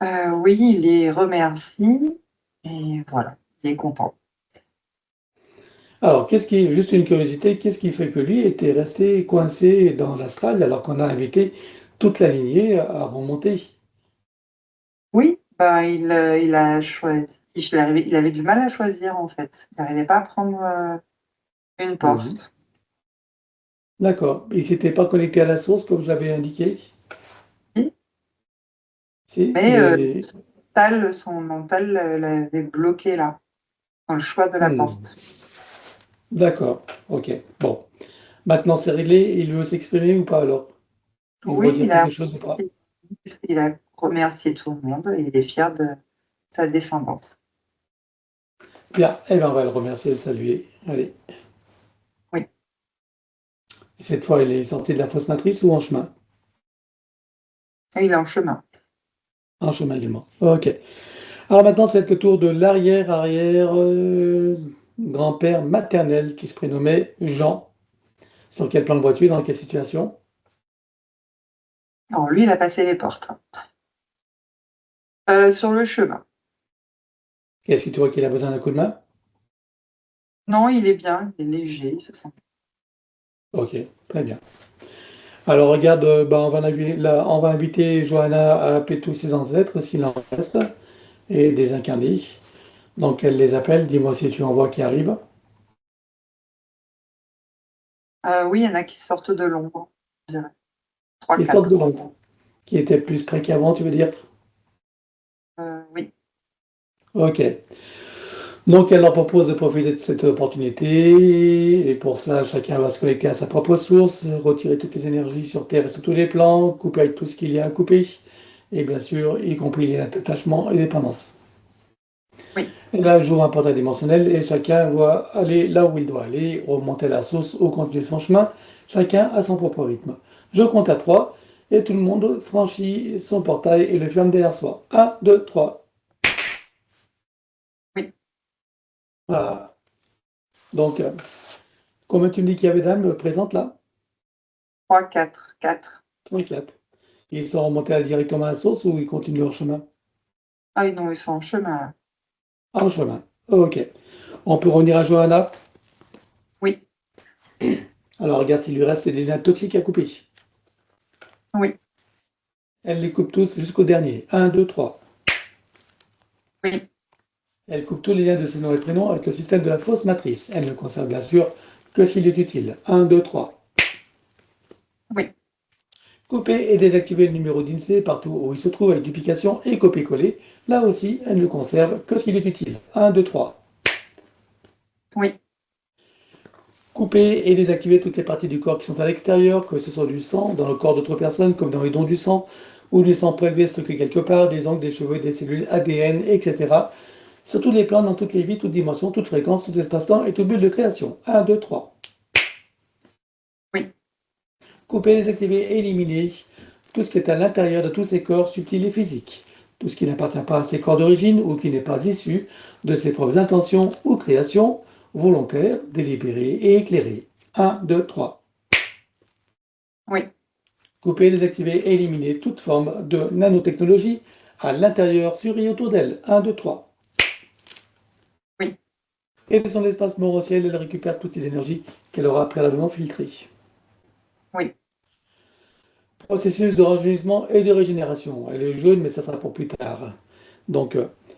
C: Oui, il les remercie et voilà, il est content.
A: Alors, juste une curiosité, qu'est-ce qui fait que lui était resté coincé dans l'astral alors qu'on a invité toute la lignée à remonter?
C: Oui, bah, il a choisi il avait du mal à choisir, en fait. Il n'arrivait pas à prendre, une
A: Mhm.
C: porte.
A: D'accord. Il s'était pas connecté à la source comme je l'avais indiqué?
C: Si,
A: Si,
C: mais
A: mais...
C: son mental l'avait bloqué là, dans le choix de la
A: Hmm.
C: porte.
A: D'accord. Ok. Bon. Maintenant, c'est réglé. Il veut s'exprimer ou pas alors? Il veut
C: Oui,
A: dire quelque chose ou pas?
C: il a remercié tout le monde et il est fier de sa descendance.
A: Bien. Eh bien, on va le remercier et le saluer. Allez.
C: Oui,
A: Et cette fois, il est sorti de la fausse matrice ou en chemin?
C: et il est en chemin.
A: En chemin également. Ok. Alors maintenant, c'est le tour de l'arrière-arrière grand-père maternel qui se prénommait Jean. Sur quel plan le vois-tu? Dans quelle situation?
C: Alors lui, il a passé les portes. Sur le chemin.
A: Est-ce que tu vois qu'il a besoin d'un coup de main?
C: Non, il est bien, il est léger, il se sent.
A: Ok, très bien. Alors regarde, bah, on va inviter Johanna à appeler tous ses ancêtres, s'il en reste, et des incarnés. Donc elle les appelle, dis-moi si tu en vois qui arrivent.
C: Oui, il y en a qui sortent de l'ombre, je dirais.
A: Qui sortent
C: 3-4.
A: de l'ombre, qui étaient plus près qu'avant, tu veux dire?
C: Oui.
A: Ok. Donc, elle leur propose de profiter de cette opportunité, et pour cela, chacun va se connecter à sa propre source, retirer toutes les énergies sur Terre et sur tous les plans, couper avec tout ce qu'il y a à couper, et bien sûr, y compris les attachements et dépendances.
C: Oui.
A: Et là, joue un portail dimensionnel, et chacun va aller là où il doit aller, remonter la source ou continuer son chemin, chacun à son propre rythme. Je compte à 3, et tout le monde franchit son portail et le ferme derrière soi. Un, 2, 3.
C: Oui.
A: Voilà. Donc, combien tu me dis qu'il y avait d'âmes présentes là?
C: 3-4. 4.
A: 34. Ils sont remontés directement à la source ou ils continuent leur chemin?
C: Ah non, ils sont en chemin là.
A: En chemin. Ok. On peut revenir à Johanna.
C: Oui,
A: Alors regarde s'il lui reste des liens toxiques à couper.
C: oui,
A: Elle les coupe tous jusqu'au dernier. Un, 2, 3.
C: oui,
A: Elle coupe tous les liens de ses noms et prénoms avec le système de la fausse matrice. Elle ne conserve bien sûr que s'il est utile. Un, 2, 3.
C: oui,
A: Couper et désactiver le numéro d'INSEE partout où il se trouve avec duplication et copier-coller. Là aussi, elle ne conserve que s'il est utile. Un, 2, 3.
C: oui,
A: Couper et désactiver toutes les parties du corps qui sont à l'extérieur, que ce soit du sang, dans le corps d'autres personnes, comme dans les dons du sang, ou du sang prélevé stocké quelque part, des ongles, des cheveux, des cellules ADN, etc. Sur tous les plans, dans toutes les vies, toutes dimensions, toutes fréquences, tout espace-temps et tout but de création. Un, 2, 3.
C: oui,
A: Couper, désactiver, éliminer tout ce qui est à l'intérieur de tous ces corps subtils et physiques, tout ce qui n'appartient pas à ces corps d'origine ou qui n'est pas issu de ses propres intentions ou créations, volontaires, délibérées et éclairées. 1, 2, 3.
C: Oui.
A: Couper, désactiver et éliminer toute forme de nanotechnologie à l'intérieur, sur et autour d'elle. 1, 2, 3.
C: Oui.
A: Et de son espace moral, elle récupère toutes ces énergies qu'elle aura préalablement filtrées.
C: Oui.
A: Processus de rajeunissement et de régénération. Elle est jaune, mais ça sera pour plus tard. Donc,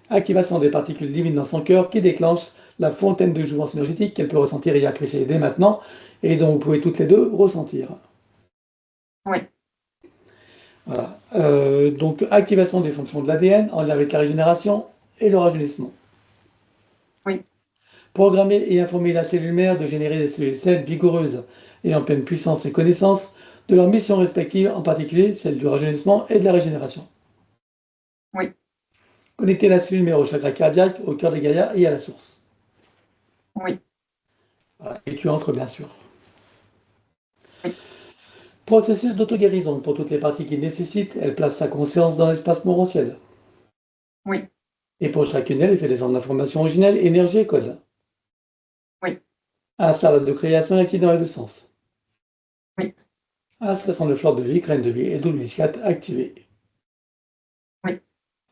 A: activation des particules divines dans son cœur qui déclenche la fontaine de jouvence énergétique qu'elle peut ressentir et apprécier dès maintenant, et dont vous pouvez toutes les deux ressentir.
C: Oui.
A: Voilà. Donc, activation des fonctions de l'ADN en lien avec la régénération et le rajeunissement.
C: Oui.
A: Programmer et informer la cellule mère de générer des cellules saines, vigoureuses et en pleine puissance et connaissance de leurs missions respectives, en particulier celle du rajeunissement et de la régénération.
C: Oui.
A: Connecter la cellule mère au chakra cardiaque, au cœur des Gaïa et à la source.
C: Oui.
A: Voilà. Et tu entres, bien sûr.
C: Oui.
A: Processus d'auto-guérison pour toutes les parties qui nécessitent, elle place sa conscience dans l'espace morantiel.
C: Oui.
A: Et pour chacune d'elles, elle fait des ondes d'information originelles, énergie et code.
C: Oui.
A: Installe de création et active dans les deux sens.
C: Oui.
A: Installation de flore de vie, graine de vie et double muscate activée.
C: Oui.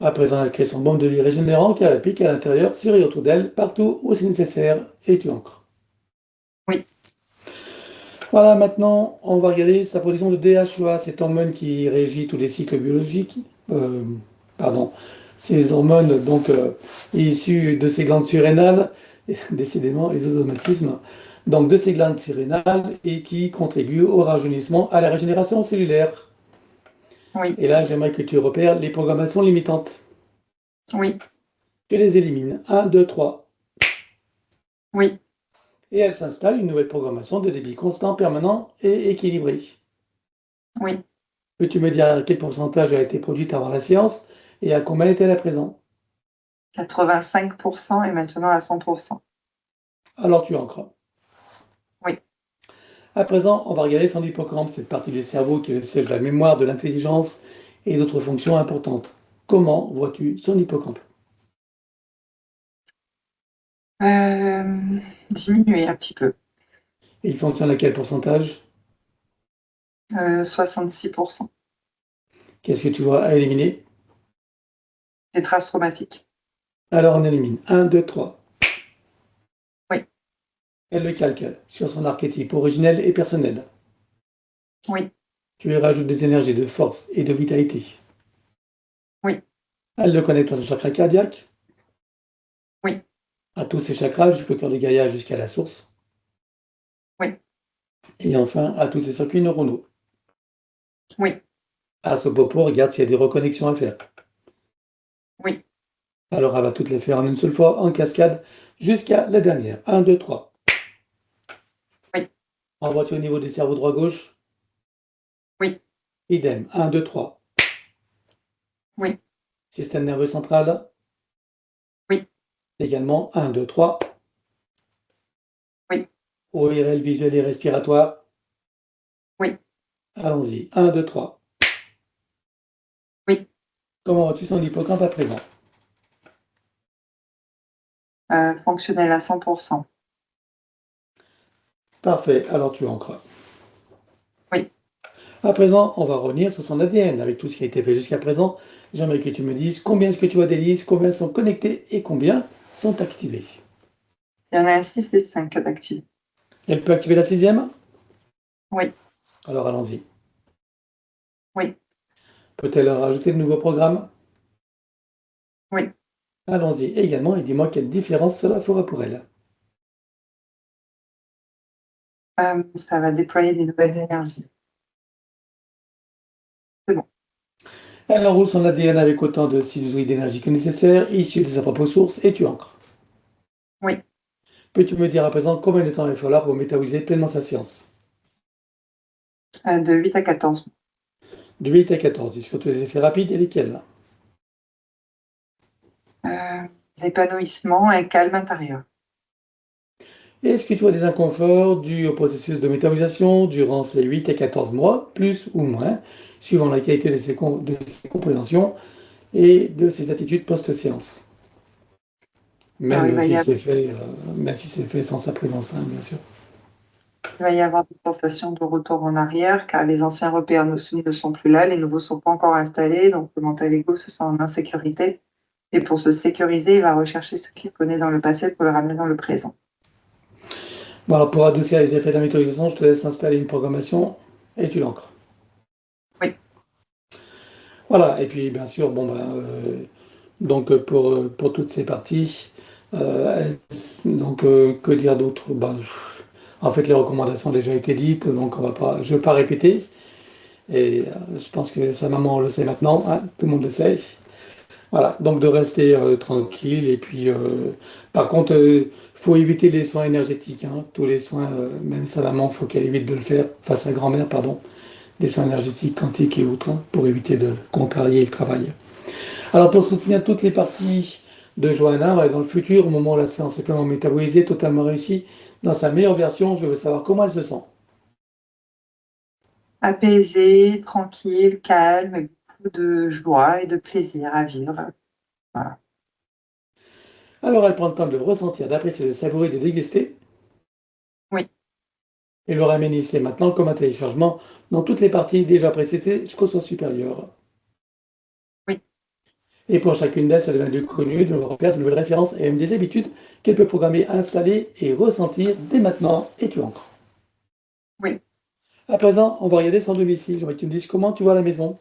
A: À présent, elle crée son bombe de vie régénérant qui applique à l'intérieur, sur et autour d'elle, partout où c'est nécessaire, et tu ancres.
C: Oui.
A: Voilà, maintenant, on va regarder sa production de DHEA, cette hormone qui régit tous les cycles biologiques. Ces hormones donc issues de ces glandes surrénales, décidément, les automatismes, donc de ces glandes surrénales et qui contribuent au rajeunissement, à la régénération cellulaire.
C: Oui.
A: Et là, j'aimerais que tu repères les programmations limitantes.
C: Oui.
A: Tu les élimines. 1, 2, 3.
C: Oui.
A: Et elle s'installe une nouvelle programmation de débit constant, permanent et équilibré.
C: Oui.
A: Peux-tu me dire quel pourcentage a été produite avant la séance et à combien est-elle à présent?
C: 85% et maintenant à 100%.
A: Alors tu ancres.
C: Oui.
A: À présent, on va regarder son hippocampe, cette partie du cerveau qui est le siège de la mémoire, de l'intelligence et d'autres fonctions importantes. Comment vois-tu son hippocampe?
C: Diminuer un petit peu.
A: Et il fonctionne à quel pourcentage?
C: 66%.
A: Qu'est-ce que tu vois à éliminer?
C: Les traces traumatiques.
A: Alors on élimine. 1, 2, 3.
C: Oui.
A: Elle le calcule sur son archétype originel et personnel.
C: Oui.
A: Tu y rajoutes des énergies de force et de vitalité.
C: Oui.
A: Elle le connecte à son chakra cardiaque.
C: Oui.
A: À tous ses chakras, jusqu'au cœur de Gaïa, jusqu'à la source.
C: Oui.
A: Et enfin, à tous ses circuits neuronaux.
C: Oui.
A: À ce popo, regarde s'il y a des reconnexions à faire.
C: Oui.
A: Alors, elle va toutes les faire en une seule fois, en cascade, jusqu'à la dernière. 1, 2, 3.
C: Oui.
A: Envoie-tu au niveau du cerveau droit-gauche?
C: Oui.
A: Idem. 1, 2, 3.
C: Oui.
A: Système nerveux central?
C: Oui.
A: Également. 1, 2, 3.
C: Oui.
A: ORL visuel et respiratoire?
C: Oui.
A: Allons-y. 1, 2, 3.
C: Oui.
A: Comment vois-tu son hippocampe à présent?
C: Fonctionnel à 100%.
A: Parfait. Alors, tu ancres.
C: Oui.
A: À présent, on va revenir sur son ADN avec tout ce qui a été fait jusqu'à présent. J'aimerais que tu me dises combien est-ce que tu vois d'hélices, combien sont connectées et combien sont activées.
C: Il y en a 6 et 5 d'actifs.
A: Elle peut activer la sixième?
C: Oui.
A: Alors allons-y.
C: Oui.
A: Peut-elle rajouter de nouveaux programmes?
C: Oui.
A: Allons-y également et dis-moi quelle différence cela fera pour elle.
C: Ça va déployer des nouvelles énergies. C'est bon.
A: Elle enroule son ADN avec autant de sinusoïdes d'énergie que nécessaire, issus de sa propre source, et tu ancres.
C: Oui.
A: Peux-tu me dire à présent combien de temps il faudra pour métaboliser pleinement sa science?
C: De 8 à 14.
A: De 8 à 14, et surtout les effets rapides et lesquels?
C: L'épanouissement et calme intérieur.
A: Est-ce que tu as des inconforts dus au processus de métabolisation durant ces 8 à 14 mois, plus ou moins, suivant la qualité de ses compréhensions et de ses attitudes post-séance.
C: Alors,
A: Même si c'est fait, sans sa présence, hein, bien sûr.
C: il va y avoir des sensations de retour en arrière, car les anciens repères ne sont plus là, les nouveaux ne sont pas encore installés, donc le mental ego se sent en insécurité. Et pour se sécuriser, il va rechercher ce qu'il connaît dans le passé pour le ramener dans le présent.
A: Bon, alors pour adoucir les effets de la méthodisation, je te laisse installer une programmation et tu l'ancres.
C: Oui.
A: Voilà, et puis bien sûr, bon, donc pour toutes ces parties, donc que dire d'autre? En fait, les recommandations ont déjà été dites, donc je ne vais pas répéter. Et je pense que sa maman le sait maintenant, hein, tout le monde le sait. Voilà, donc de rester tranquille. Et puis, par contre, il faut éviter les soins énergétiques, hein, tous les soins, même sa maman, il faut qu'elle évite de le faire, enfin sa grand-mère, pardon, des soins énergétiques, quantiques et autres, hein, pour éviter de contrarier le travail. Alors, pour soutenir toutes les parties de Johanna, dans le futur, au moment où la séance est pleinement métabolisée, totalement réussie, dans sa meilleure version, je veux savoir comment elle se sent.
C: Apaisé, tranquille, calme, et beaucoup de joie et de plaisir à vivre. Voilà.
A: Alors, elle prend le temps de le ressentir, d'apprécier, de savourer, de déguster.
C: Oui.
A: Et le ramène ici maintenant comme un téléchargement dans toutes les parties déjà précédées jusqu'au son supérieur.
C: Oui.
A: Et pour chacune d'elles, ça devient du connu, de nouveaux repères, de nouvelles références et même des habitudes qu'elle peut programmer, installer et ressentir dès maintenant, et tu ancres.
C: Oui.
A: À présent, on va regarder son domicile. J'aimerais que tu me dises comment tu vois la maison.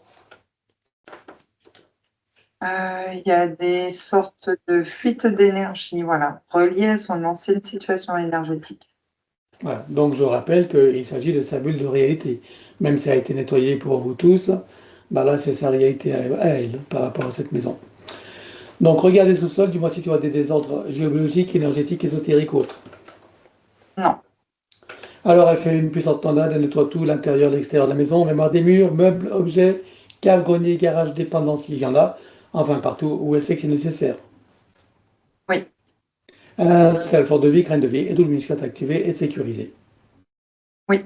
C: Il y a des sortes de fuites d'énergie, voilà, reliées à son ancienne situation énergétique.
A: Voilà. Donc je rappelle qu'il s'agit de sa bulle de réalité. Même si elle a été nettoyée pour vous tous, là c'est sa réalité à elle par rapport à cette maison. Donc regardez sous sol, dis-moi si tu vois des désordres géologiques, énergétiques, ésotériques ou autres.
C: Non.
A: Alors elle fait une puissante tornade, elle nettoie tout, l'intérieur, l'extérieur de la maison, mémoire des murs, meubles, objets, cave, grenier, garage, dépendance s'il y en a, enfin partout où elle sait que c'est nécessaire.
C: Oui.
A: Elle installe fort de vie, graine de vie, et double muscat activé et sécurisé.
C: Oui.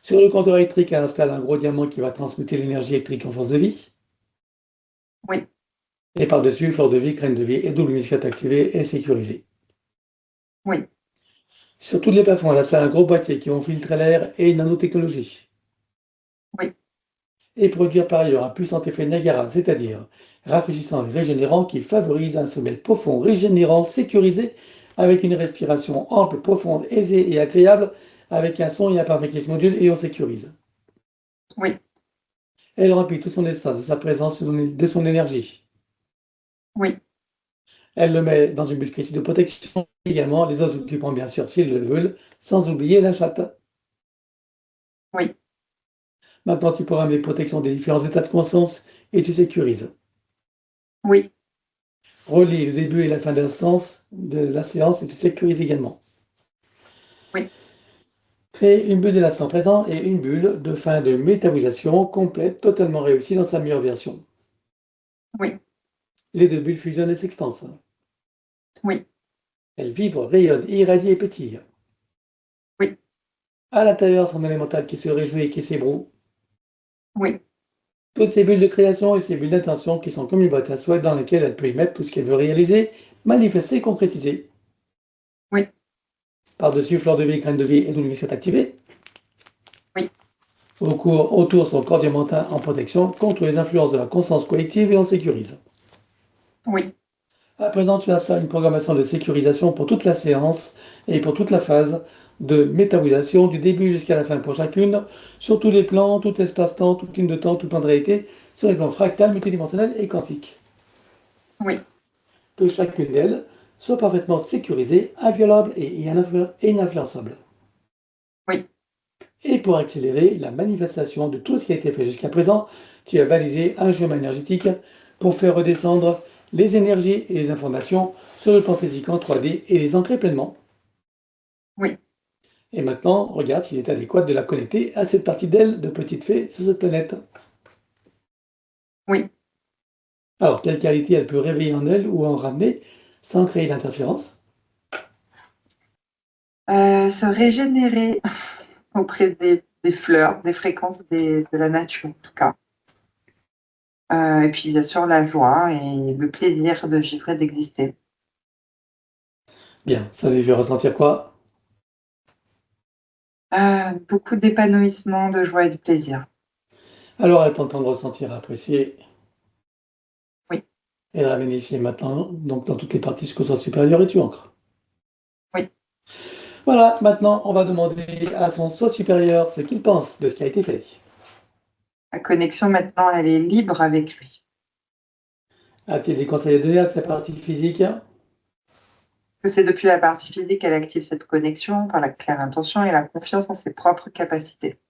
A: Sur le compteur électrique, elle installe un gros diamant qui va transmuter l'énergie électrique en force de vie.
C: Oui.
A: Et par-dessus, fleur de vie, graine de vie et double muscat activé et sécurisé.
C: Oui.
A: Sur tous les plafonds, elle installe un gros boîtier qui va filtrer l'air et une nanotechnologie.
C: Oui.
A: Et produire par ailleurs un puissant effet Niagara, c'est-à-dire rafraîchissant et régénérant qui favorise un sommeil profond, régénérant, sécurisé, avec une respiration ample, profonde, aisée et agréable, avec un son et un parfum qui se module et on sécurise.
C: Oui.
A: Elle remplit tout son espace de sa présence, de son énergie.
C: Oui.
A: Elle le met dans une bulle critique de protection, également les autres occupants bien sûr s'ils le veulent, sans oublier la chatte.
C: Oui.
A: Maintenant tu programmes les protections des différents états de conscience et tu sécurises.
C: Oui.
A: Relie le début et la fin de la séance et tu sécurises également.
C: Oui.
A: Crée une bulle de l'instant présent et une bulle de fin de métabolisation complète, totalement réussie dans sa meilleure version.
C: Oui.
A: Les deux bulles fusionnent et s'expansent.
C: Oui.
A: Elles vibrent, rayonnent, irradient et pétillent.
C: Oui.
A: À l'intérieur, son élémental qui se réjouit et qui s'ébroue.
C: Oui.
A: Toutes ces bulles de création et ces bulles d'intention qui sont comme une boîte à souhait dans laquelle elle peut y mettre tout ce qu'elle veut réaliser, manifester et concrétiser.
C: Oui.
A: Par-dessus, fleur de vie, graine de vie et double sont activées.
C: Oui.
A: Autour, son corps diamantin en protection contre les influences de la conscience collective et en sécurise.
C: Oui.
A: À présent, tu installes une programmation de sécurisation pour toute la séance et pour toute la phase de métabolisation du début jusqu'à la fin pour chacune, sur tous les plans, tout espace-temps, toute ligne de temps, tout plan de réalité, sur les plans fractal, multidimensionnels et quantiques.
C: Oui.
A: Que chacune d'elles soit parfaitement sécurisée, inviolable et ininfluençable.
C: Oui.
A: Et pour accélérer la manifestation de tout ce qui a été fait jusqu'à présent, tu as balisé un chemin énergétique pour faire redescendre les énergies et les informations sur le plan physique en 3D et les ancrer pleinement.
C: Oui.
A: Et maintenant, regarde s'il est adéquat de la connecter à cette partie d'elle de petite fée sur cette planète.
C: Oui.
A: Alors, quelle qualité elle peut réveiller en elle ou en ramener sans créer d'interférence?
C: Se régénérer auprès des fleurs, des fréquences de la nature, en tout cas. Et puis bien sûr la joie et le plaisir de vivre et d'exister.
A: Bien, ça lui fait ressentir quoi?
C: Beaucoup d'épanouissement, de joie et de plaisir.
A: Alors elle t'entend ressentir, apprécier
C: Oui,
A: et ramène ici et maintenant, donc dans toutes les parties jusqu'au soi supérieur et tu ancres.
C: oui.
A: Voilà, maintenant on va demander à son soi supérieur ce qu'il pense de ce qui a été fait.
C: La connexion maintenant, elle est libre avec lui.
A: A-t-il des conseils à donner à sa partie physique?
C: Que c'est depuis la partie physique qu'elle active cette connexion par la claire intention et la confiance en ses propres capacités.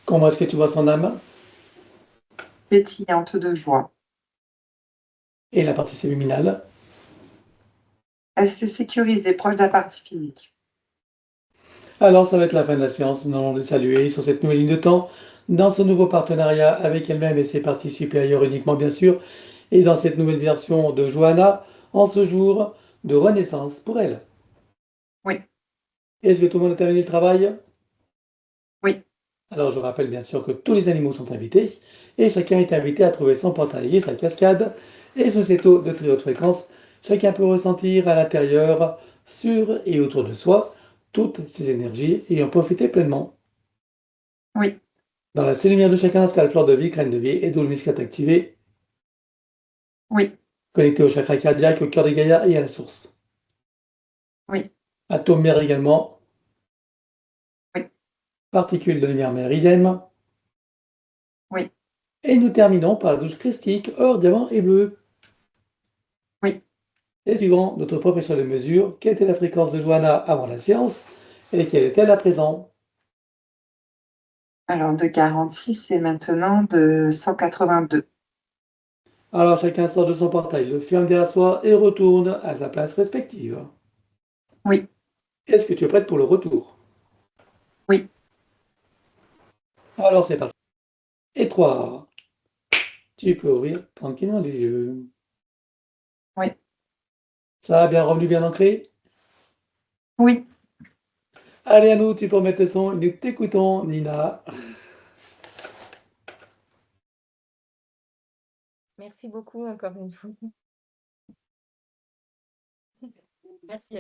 A: Comment est-ce que tu vois son âme?
C: Pétillante de joie.
A: Et la partie subliminale?
C: Elle s'est sécurisée, proche de la partie physique.
A: Alors ça va être la fin de la séance, nous allons le saluer sur cette nouvelle ligne de temps, dans ce nouveau partenariat avec elle-même et ses parties supérieures uniquement bien sûr, et dans cette nouvelle version de Johanna, en ce jour de renaissance pour elle.
C: Oui,
A: Est-ce que tout le monde a terminé le travail?
C: oui,
A: Alors je rappelle bien sûr que tous les animaux sont invités, et chacun est invité à trouver son portail et sa cascade, et sous ces taux de très haute fréquence, chacun peut ressentir à l'intérieur, sur et autour de soi, toutes ces énergies et en profiter pleinement.
C: oui,
A: Dans la lumière de chacun, scale fleur de vie, graine de vie et d'où le muscat activé,
C: oui,
A: connecté au chakra cardiaque, au cœur de Gaïa et à la source.
C: oui,
A: Atome mère également,
C: oui,
A: particules de lumière mère idem.
C: oui,
A: Et nous terminons par la douche christique, or, diamant et bleu.
C: oui.
A: Et suivant notre propre échelle de mesure, quelle était la fréquence de Johanna avant la séance et quelle est-elle à présent?
C: Alors de 46 et maintenant de 182.
A: Alors chacun sort de son portail, le ferme derrière soi et retourne à sa place respective.
C: Oui,
A: Est-ce que tu es prête pour le retour?
C: oui,
A: Alors c'est parti. Et 3, tu peux ouvrir tranquillement les yeux.
C: oui,
A: Ça a bien revenu, bien ancré?
C: oui.
A: Allez à nous, tu peux remettre le son, nous t'écoutons, Nina.
B: Merci beaucoup encore une fois. Merci,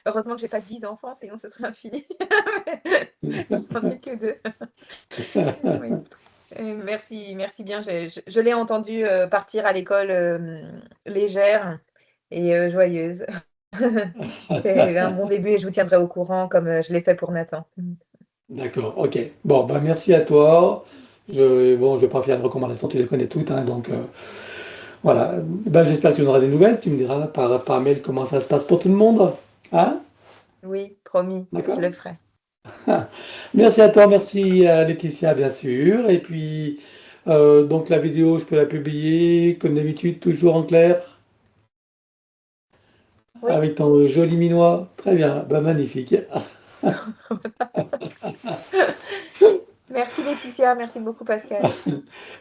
B: heureusement que j'ai pas 10 enfants, sinon ce serait infini. J'en ai que 2. Oui. Merci bien. Je l'ai entendu, partir à l'école, légère et joyeuse. C'est un bon début et je vous tiendrai au courant comme, je l'ai fait pour Nathan.
A: D'accord, ok. Bon, bah merci à toi. Bon, je vais pas faire une recommandation, tu les connais toutes, hein, donc voilà. Ben, j'espère que tu auras des nouvelles. Tu me diras par mail comment ça se passe pour tout le monde. Hein?
B: Oui, promis, je
A: D'accord?
B: le ferai.
A: Merci à toi, merci à Laetitia, bien sûr. Et puis, donc la vidéo, je peux la publier, comme d'habitude, toujours en clair,
B: Oui.
A: avec ton joli minois. Très bien, bah, magnifique.
B: Merci Laetitia, merci beaucoup Pascal.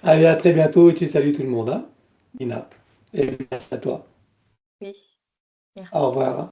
A: Allez, à très bientôt et tu salues tout le monde, hein, Nina. Et merci à toi.
B: Oui,
A: Au
B: merci.
A: revoir.